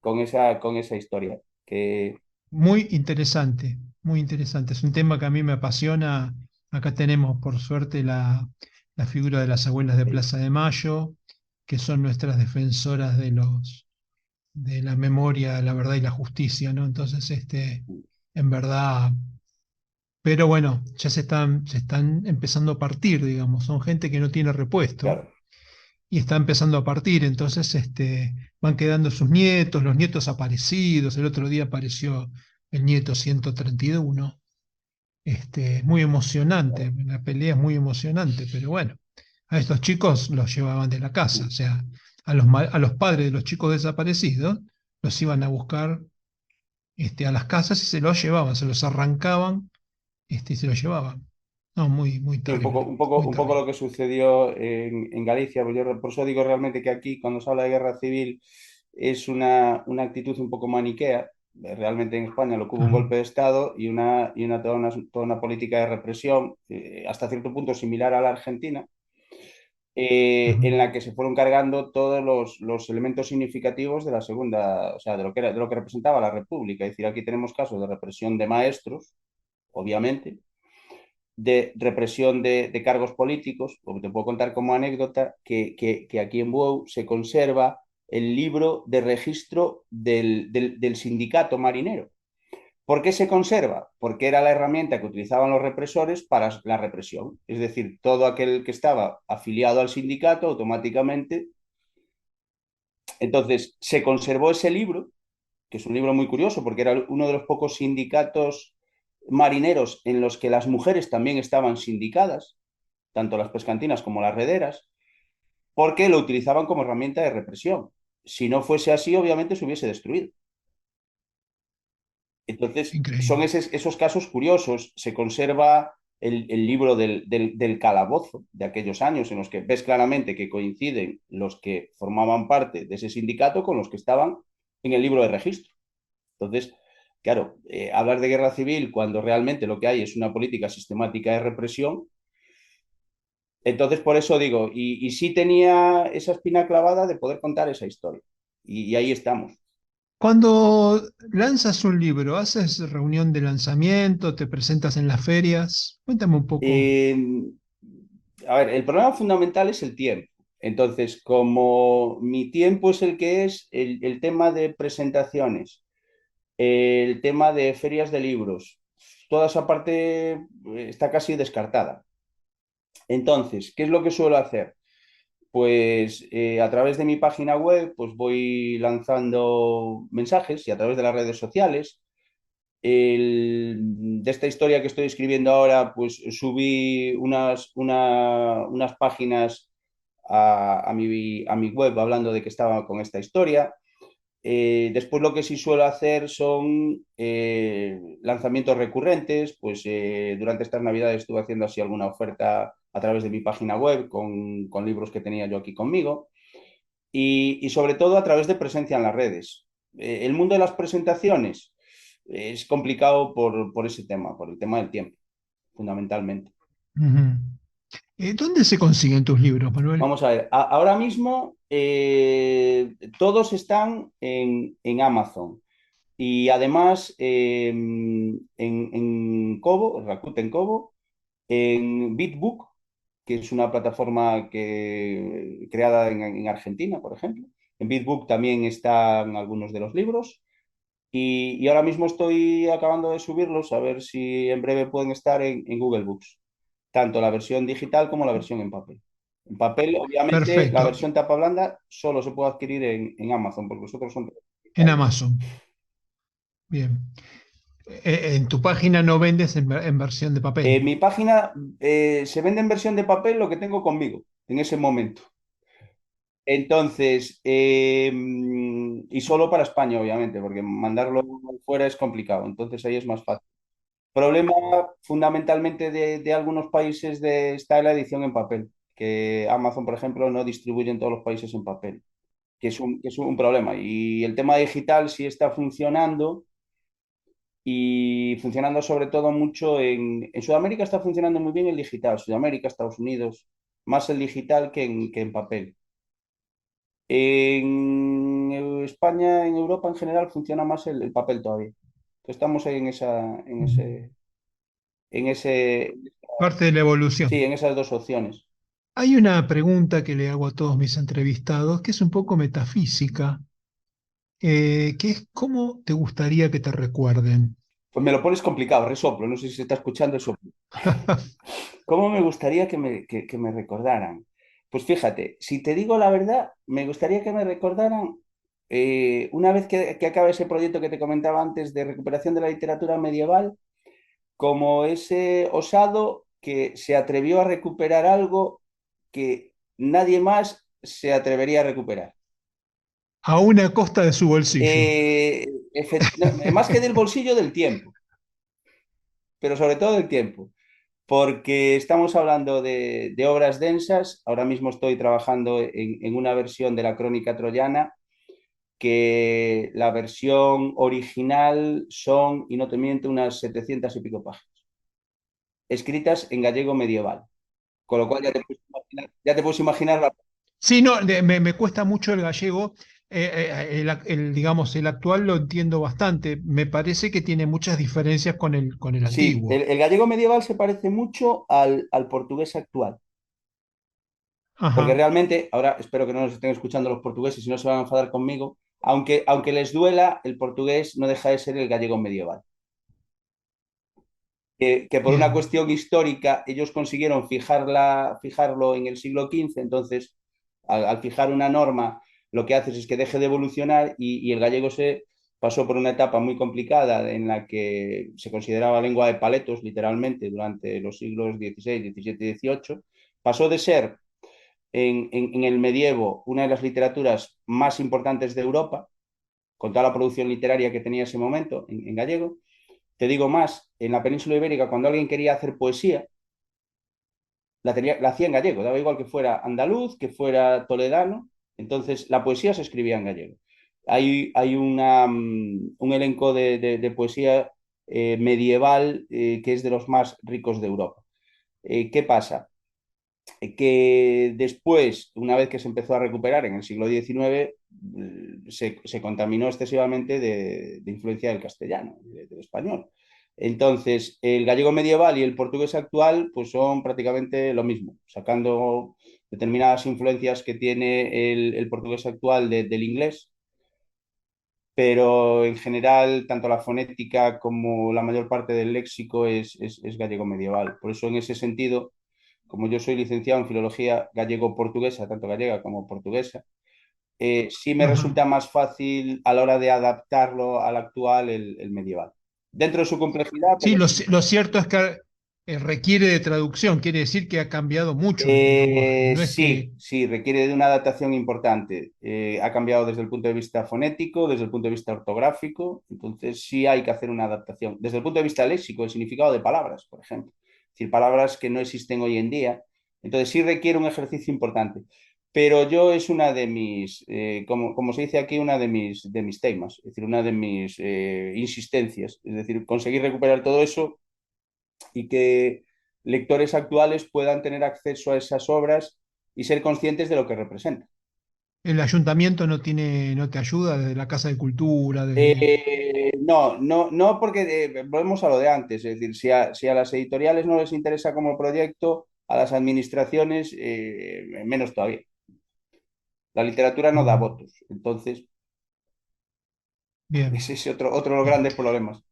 con esa historia. Que, Muy interesante, muy interesante. Es un tema que a mí me apasiona. Acá tenemos, por suerte, la figura de las abuelas de Plaza de Mayo, que son nuestras defensoras de la memoria, la verdad y la justicia, ¿no? Entonces, en verdad, pero bueno, ya se están empezando a partir, digamos. Son gente que no tiene repuesto claro, y está empezando a partir. Entonces, van quedando sus nietos, los nietos aparecidos. El otro día apareció el nieto 131. Muy emocionante, la pelea es muy emocionante, pero bueno, a estos chicos los llevaban de la casa, o sea, a los padres de los chicos desaparecidos los iban a buscar, a las casas y se los llevaban, se los arrancaban, y se los llevaban. No, muy, muy sí, terrible, muy un poco terrible. lo que sucedió en Galicia. Pues yo por eso digo realmente que aquí, cuando se habla de guerra civil, es una actitud un poco maniquea. Realmente en España lo que hubo un Ajá, golpe de Estado toda una política de represión, hasta cierto punto similar a la Argentina, ajá, en la que se fueron cargando todos los elementos significativos de la segunda, o sea, de lo que representaba la República. Es decir, aquí tenemos casos de represión de maestros, obviamente, de represión de cargos políticos, porque te puedo contar como anécdota que aquí en Bueu se conserva el libro de registro del sindicato marinero. ¿Por qué se conserva? Porque era la herramienta que utilizaban los represores para la represión. Es decir, todo aquel que estaba afiliado al sindicato automáticamente. Entonces, se conservó ese libro, que es un libro muy curioso porque era uno de los pocos sindicatos marineros en los que las mujeres también estaban sindicadas, tanto las pescantinas como las rederas, porque lo utilizaban como herramienta de represión. Si no fuese así, obviamente se hubiese destruido. Entonces, son increíble. esos casos curiosos. Se conserva el libro del calabozo de aquellos años en los que ves claramente que coinciden los que formaban parte de ese sindicato con los que estaban en el libro de registro. Entonces, claro, hablar de guerra civil cuando realmente lo que hay es una política sistemática de represión. Entonces, por eso digo, y sí tenía esa espina clavada de poder contar esa historia. Y ahí estamos. Cuando lanzas un libro, ¿haces reunión de lanzamiento? ¿Te presentas en las ferias? Cuéntame un poco. Eh, a ver, el problema fundamental es el tiempo. Entonces, como mi tiempo es el que es, el tema de presentaciones, el tema de ferias de libros, toda esa parte está casi descartada. Entonces, ¿qué es lo que suelo hacer? Pues a través de mi página web, pues voy lanzando mensajes y a través de las redes sociales. De esta historia que estoy escribiendo ahora, pues subí unas páginas a mi web hablando de que estaba con esta historia. Después lo que sí suelo hacer son lanzamientos recurrentes, pues durante estas navidades estuve haciendo así alguna oferta a través de mi página web con libros que tenía yo aquí conmigo y sobre todo a través de presencia en las redes. El mundo de las presentaciones es complicado por ese tema, por el tema del tiempo, fundamentalmente. Ujú. ¿Dónde se consiguen tus libros, Manuel? Vamos a ver, ahora mismo todos están en Amazon. Y además en Kobo, Rakuten Kobo, en Bitbook, que es una plataforma creada en Argentina, por ejemplo. En Bitbook también están algunos de los libros. Y ahora mismo estoy acabando de subirlos a ver si en breve pueden estar en Google Books, tanto la versión digital como la versión en papel. En papel, obviamente, la Perfecto, versión tapa blanda solo se puede adquirir en Amazon, porque los otros son en digitales. Amazon. Bien. En tu página no vendes en versión de papel. Mi página se vende en versión de papel lo que tengo conmigo en ese momento. Entonces, y solo para España, obviamente, porque mandarlo fuera es complicado. Entonces ahí es más fácil. Problema fundamentalmente de algunos países está la edición en papel, que Amazon, por ejemplo, no distribuye en todos los países en papel, que es un problema. Y el tema digital sí está funcionando y funcionando sobre todo mucho en Sudamérica está funcionando muy bien el digital, Sudamérica, Estados Unidos, más el digital que en papel. En España, en Europa en general, funciona más el papel todavía. Entonces, estamos ahí en ese, Parte de la evolución. sí, en esas dos opciones. Hay una pregunta que le hago a todos mis entrevistados, que es un poco metafísica, que es ¿cómo te gustaría que te recuerden? Pues me lo pones complicado, resoplo, no sé si se está escuchando el soplo. ¿Cómo me gustaría que me recordaran? Pues fíjate, si te digo la verdad, me gustaría que me recordaran, una vez que acabe ese proyecto que te comentaba antes de recuperación de la literatura medieval, como ese osado que se atrevió a recuperar algo que nadie más se atrevería a recuperar. A una costa de su bolsillo. No, más que del bolsillo, del tiempo, pero sobre todo del tiempo, porque estamos hablando de obras densas. Ahora mismo estoy trabajando en una versión de la Crónica Troyana, que la versión original son, y no te miento, unas 700 y pico páginas, escritas en gallego medieval. Con lo cual ya te puedes imaginar la... Sí, no, me cuesta mucho el gallego. Digamos, el actual lo entiendo bastante. Me parece que tiene muchas diferencias con el Sí, antiguo. el gallego medieval se parece mucho al portugués actual. Porque Ajá. realmente, ahora espero que no nos estén escuchando los portugueses y no se van a enfadar conmigo, aunque les duela, el portugués no deja de ser el gallego medieval. Que por una Bien. cuestión histórica ellos consiguieron fijarlo en el siglo XV. Entonces al fijar una norma, lo que haces es que deje de evolucionar, y el gallego se pasó por una etapa muy complicada en la que se consideraba lengua de paletos, literalmente, durante los siglos XVI, XVII y XVIII. Pasó de ser en el medievo una de las literaturas más importantes de Europa, con toda la producción literaria que tenía ese momento en gallego. Te digo más, en la península ibérica, cuando alguien quería hacer poesía, la hacía en gallego, daba igual que fuera andaluz, que fuera toledano. Entonces la poesía se escribía en gallego. Hay un elenco de poesía medieval, que es de los más ricos de Europa. ¿Qué pasa? Que después, una vez que se empezó a recuperar en el siglo XIX, se contaminó excesivamente de influencia del castellano, del español. Entonces, el gallego medieval y el portugués actual pues son prácticamente lo mismo, sacando determinadas influencias que tiene el portugués actual del inglés, pero en general tanto la fonética como la mayor parte del léxico es gallego medieval. Por eso, en ese sentido, como yo soy licenciado en filología gallego-portuguesa, tanto gallega como portuguesa, sí me Ajá. resulta más fácil a la hora de adaptarlo al actual el medieval. Dentro de su complejidad, Sí, pero sí. lo cierto es que requiere de traducción, quiere decir que ha cambiado mucho el lenguaje. No es Sí, que, sí, requiere de una adaptación importante. Ha cambiado desde el punto de vista fonético, desde el punto de vista ortográfico. Entonces sí hay que hacer una adaptación. Desde el punto de vista léxico, el significado de palabras, por ejemplo. Es decir, palabras que no existen hoy en día. Entonces sí requiere un ejercicio importante. Pero yo es una de mis, como se dice aquí, una de mis temas, es decir, una de mis insistencias. Es decir, conseguir recuperar todo eso y que lectores actuales puedan tener acceso a esas obras y ser conscientes de lo que representan. el ayuntamiento no tiene, no te ayuda desde la Casa de Cultura, desde... No, no, no, porque volvemos a lo de antes. Es decir, si a las editoriales no les interesa como proyecto, a las administraciones menos todavía. La literatura no da Mm, votos, entonces bien, ese es otro de los bien. grandes problemas.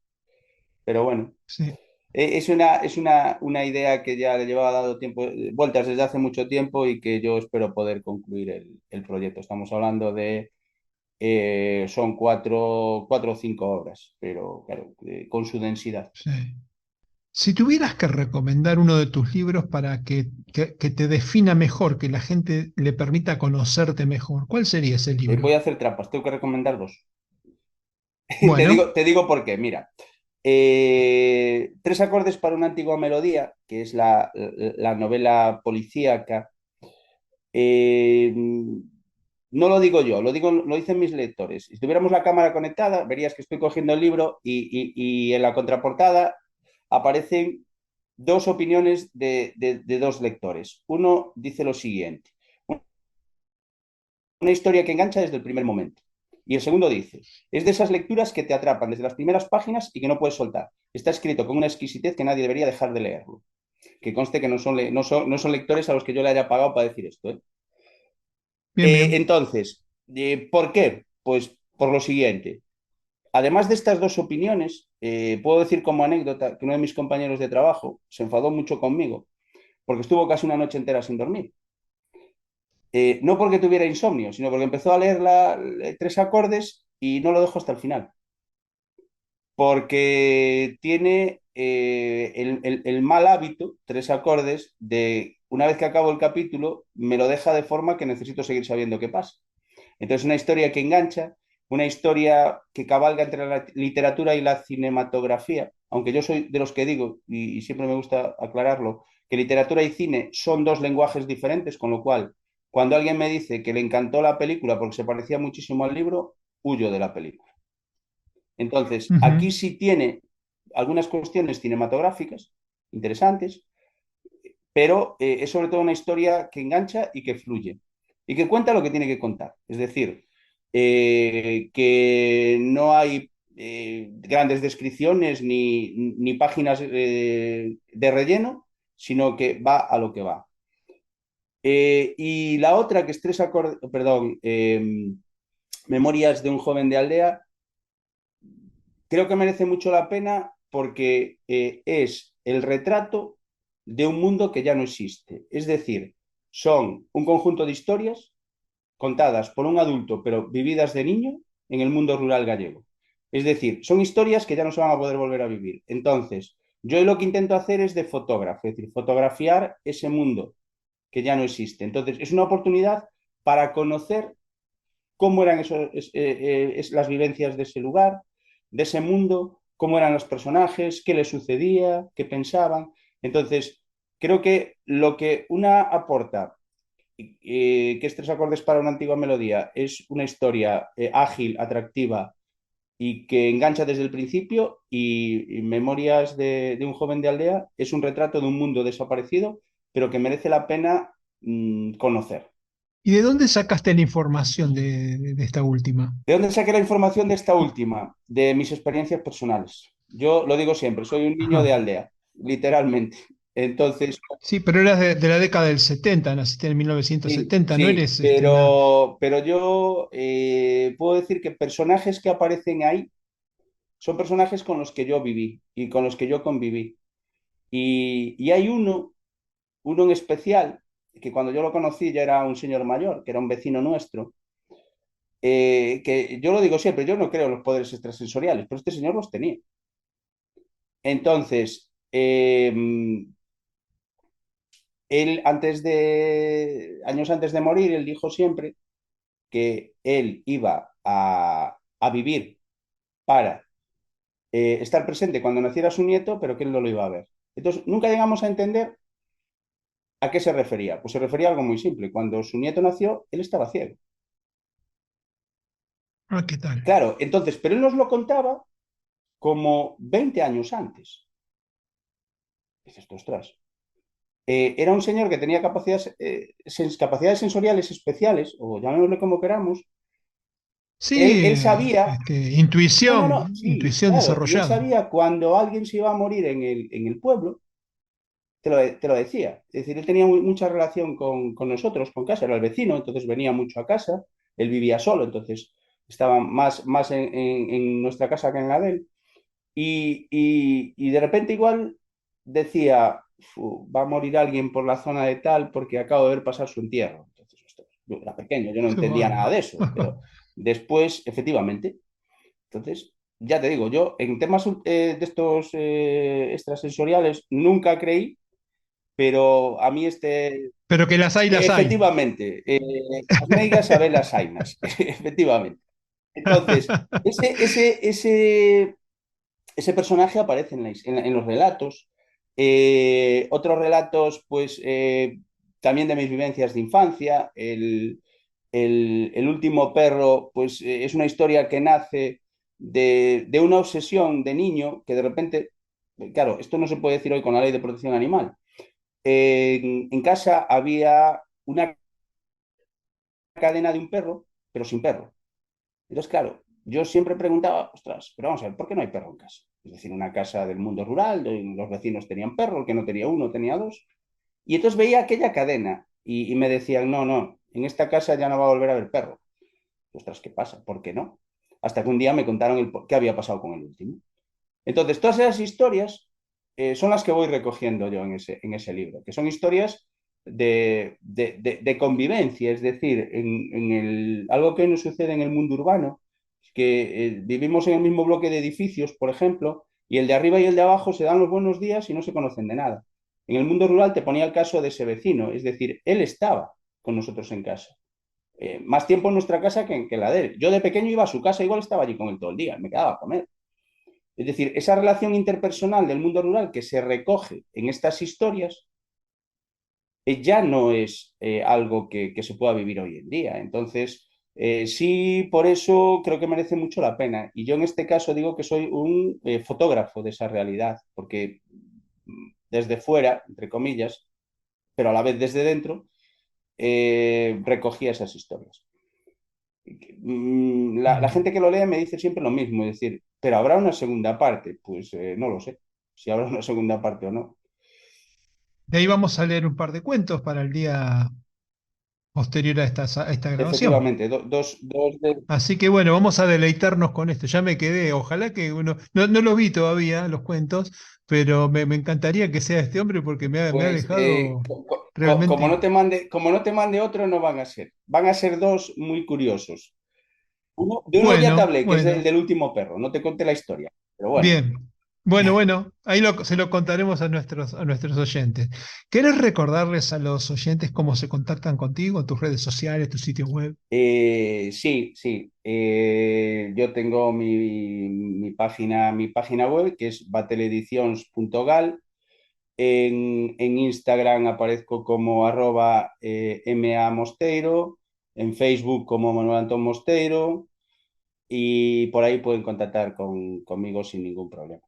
Pero bueno, Sí, es una idea que ya le llevaba dando tiempo, vueltas desde hace mucho tiempo, y que yo espero poder concluir el proyecto. Estamos hablando de, son cuatro o cinco obras, pero claro, con su densidad. sí. Si tuvieras que recomendar uno de tus libros para que te defina mejor, que la gente le permita conocerte mejor, ¿cuál sería ese Voy a libro? hacer trampas, tengo que recomendar dos. Te Bueno, digo, te digo por qué. Mira, Tres acordes para una antigua melodía, que es la novela policíaca. eh, no lo digo yo, lo dicen mis lectores. Si tuviéramos la cámara conectada, verías que estoy cogiendo el libro, y en la contraportada aparecen dos opiniones de dos lectores. Uno dice lo siguiente: una historia que engancha desde el primer momento. Y el segundo dice, es de esas lecturas que te atrapan desde las primeras páginas y que no puedes soltar. Está escrito con una exquisitez que nadie debería dejar de leerlo. Que conste que no son lectores a los que yo le haya pagado para decir esto, ¿eh? Bien, bien. Entonces, ¿por qué? Pues por lo siguiente. Además de estas dos opiniones, puedo decir como anécdota que uno de mis compañeros de trabajo se enfadó mucho conmigo porque estuvo casi una noche entera sin dormir. No porque tuviera insomnio, sino porque empezó a leer tres acordes y no lo dejó hasta el final. Porque tiene el mal hábito, tres acordes, de una vez que acabo el capítulo, me lo deja de forma que necesito seguir sabiendo qué pasa. Entonces, una historia que engancha, una historia que cabalga entre la literatura y la cinematografía, aunque yo soy de los que digo, y siempre me gusta aclararlo, que literatura y cine son dos lenguajes diferentes, con lo cual, cuando alguien me dice que le encantó la película porque se parecía muchísimo al libro, huyo de la película. Entonces, Ujú. aquí sí tiene algunas cuestiones cinematográficas interesantes, pero es sobre todo una historia que engancha y que fluye y que cuenta lo que tiene que contar. Es decir, que no hay grandes descripciones ni páginas de relleno, sino que va a lo que va. Y la otra, que es perdón, Memorias de un joven de aldea, creo que merece mucho la pena porque es el retrato de un mundo que ya no existe. Es decir, son un conjunto de historias contadas por un adulto, pero vividas de niño en el mundo rural gallego. Es decir, son historias que ya no se van a poder volver a vivir. Entonces, yo lo que intento hacer es de fotógrafo, es decir, fotografiar ese mundo que ya no existe. Entonces, es una oportunidad para conocer cómo eran las vivencias de ese lugar, de ese mundo, cómo eran los personajes, qué les sucedía, qué pensaban. Entonces, creo que lo que una aporta, que es tres acordes para una antigua melodía, es una historia ágil, atractiva y que engancha desde el principio, y Memorias de un joven de aldea es un retrato de un mundo desaparecido, pero que merece la pena conocer. ¿Y de dónde sacaste la información de esta última? ¿De dónde saqué la información de esta última? De mis experiencias personales. Yo lo digo siempre, soy un niño Ajá. de aldea, literalmente. Entonces, Sí, pero eras de la década del 70, naciste en sí, 1970, no sí, eres una... pero yo puedo decir que personajes que aparecen ahí son personajes con los que yo viví y con los que yo conviví. Y hay uno en especial, que cuando yo lo conocí ya era un señor mayor, que era un vecino nuestro, que yo lo digo siempre, yo no creo en los poderes extrasensoriales, pero este señor los tenía. Entonces, él años antes de morir, él dijo siempre que él iba a vivir para estar presente cuando naciera su nieto, pero que él no lo iba a ver. Entonces, nunca llegamos a entender a qué se refería. Pues se refería a algo muy simple. Cuando su nieto nació, él estaba ciego. Ah, ¿qué tal? Claro, entonces, pero él nos lo contaba como 20 años antes. Dices, ostras. Era un señor que tenía capacidades sensoriales especiales, o llamémosle como queramos. Él, Sí, él sabía, no, no, no, sí, intuición claro, y él desarrollada. sabía cuando alguien se iba a morir en el pueblo, te lo decía. Es decir, él tenía mucha relación con nosotros, con casa, era el vecino, entonces venía mucho a casa, él vivía solo, entonces estaba más en nuestra casa que en la de él. Y de repente igual decía, va a morir alguien por la zona de tal porque acabo de ver pasar su entierro. Entonces, ostras, yo era pequeño, yo no Qué entendía nada bárbaro. de eso, pero después, efectivamente, entonces, ya te digo, yo en temas de estos extrasensoriales nunca creí, pero a mí Pero que las hay, las hay. efectivamente, as meigas saben las ainas, efectivamente. Entonces, ese personaje aparece en los relatos. Otros relatos, pues, también de mis vivencias de infancia. El último perro, pues, es una historia que nace de una obsesión de niño que de repente, claro, esto no se puede decir hoy con la ley de protección animal. En casa había una cadena de un perro, pero sin perro. Entonces, claro, yo siempre preguntaba, ostras, pero vamos a ver, ¿por qué no hay perro en casa? Es decir, una casa del mundo rural, los vecinos tenían perro, el que no tenía uno tenía dos. Y entonces veía aquella cadena y me decían, no, no, en esta casa ya no va a volver a haber perro. Ostras, ¿qué pasa? ¿Por qué no? Hasta que un día me contaron qué había pasado con el último. Entonces, todas esas historias son las que voy recogiendo yo en ese libro, que son historias de convivencia, es decir, algo que nos sucede en el mundo urbano, que vivimos en el mismo bloque de edificios, por ejemplo, y el de arriba y el de abajo se dan los buenos días y no se conocen de nada. En el mundo rural te ponía el caso de ese vecino, es decir, él estaba con nosotros en casa. Más tiempo en nuestra casa que en la de él. Yo de pequeño iba a su casa, igual estaba allí con él todo el día, me quedaba a comer. Es decir, esa relación interpersonal del mundo rural que se recoge en estas historias ya no es algo que se pueda vivir hoy en día. Entonces, sí, por eso creo que merece mucho la pena. Y yo en este caso digo que soy un fotógrafo de esa realidad, porque desde fuera, entre comillas, pero a la vez desde dentro, recogía esas historias. La Bien. gente que lo lee me dice siempre lo mismo, es decir, pero ¿habrá una segunda parte? Pues no lo sé, si habrá una segunda parte o no. De ahí vamos a leer un par de cuentos para el día posterior a esta grabación. Efectivamente, dos de... Así que bueno, vamos a deleitarnos con esto. Ya me quedé, ojalá que uno, no los vi todavía, los cuentos, pero me encantaría que sea este hombre porque me ha Pues dejado realmente. como no te mande otro, no van a ser. Van a ser dos muy curiosos. De uno ya te Bueno, hablé, que es bueno, del último perro, no te conté la historia, pero bueno. bien. Bueno, ahí se lo contaremos a nuestros oyentes. ¿Querés recordarles a los oyentes cómo se contactan contigo, tus redes sociales, tu sitio web? Sí, sí. Yo tengo mi página web, que es bateledicions.gal. En Instagram aparezco como @mamosteiro, en Facebook como Manuel Antón Mosteiro, y por ahí pueden contactar conmigo sin ningún problema.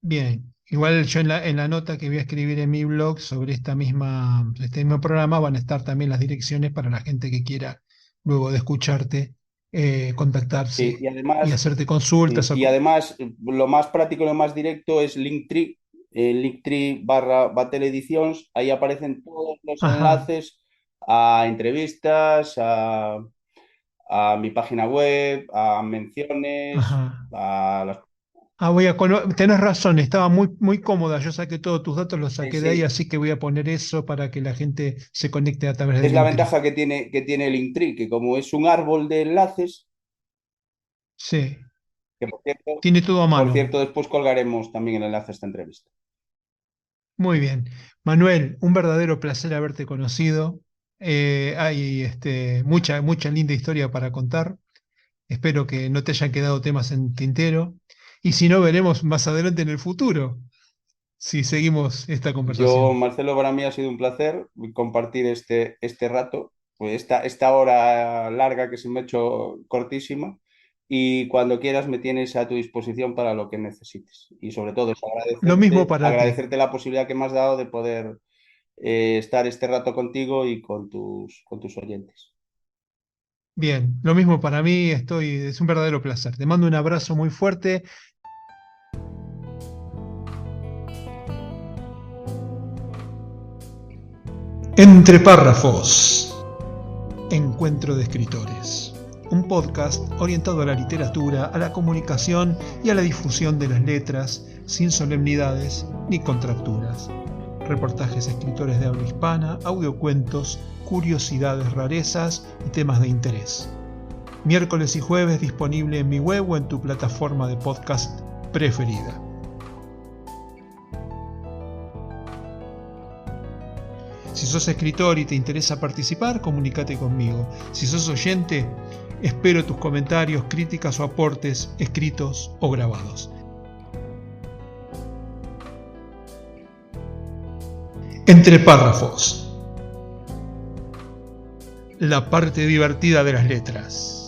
Bien, igual yo en la nota que voy a escribir en mi blog sobre este mismo programa van a estar también las direcciones para la gente que quiera, luego de escucharte, Sí, contactarse y y además, hacerte consultas. y además lo más práctico y lo más directo es Linktree, Linktree /Bateledicions. Ahí aparecen todos los Ajá, enlaces a entrevistas, a mi página web, a menciones, ajá. a las... Tenés razón, estaba muy, muy cómoda. Yo saqué todos tus datos, los Sí, saqué de ahí, sí. así que voy a poner eso para que la gente se conecte a través del Es la Linktree. ventaja que tiene Linktree, que como es un árbol de enlaces, Sí, que tiene todo a por mano. cierto, después colgaremos también el enlace a esta entrevista. Muy bien. Manuel, un verdadero placer haberte conocido. Hay mucha, mucha linda historia para contar. Espero que no te hayan quedado temas en tintero. Y si no, veremos más adelante en el futuro si seguimos esta Yo, conversación. Marcelo, para mí ha sido un placer compartir este rato, pues esta hora larga que se me ha hecho cortísima, y cuando quieras me tienes a tu disposición para lo que necesites. Y sobre todo es Lo mismo agradecerte, para ti. agradecerte la posibilidad que me has dado de poder estar este rato contigo y con tus oyentes. Bien, lo mismo para mí. Es un verdadero placer. Te mando un abrazo muy fuerte. Entre párrafos. Encuentro de escritores. Un podcast orientado a la literatura, a la comunicación y a la difusión de las letras, sin solemnidades ni contracturas. Reportajes a escritores de habla hispana, audiocuentos, curiosidades, rarezas y temas de interés. Miércoles y jueves disponible en mi web o en tu plataforma de podcast preferida. Si sos escritor y te interesa participar, comunícate conmigo. Si sos oyente, espero tus comentarios, críticas o aportes escritos o grabados. Entre párrafos. La parte divertida de las letras.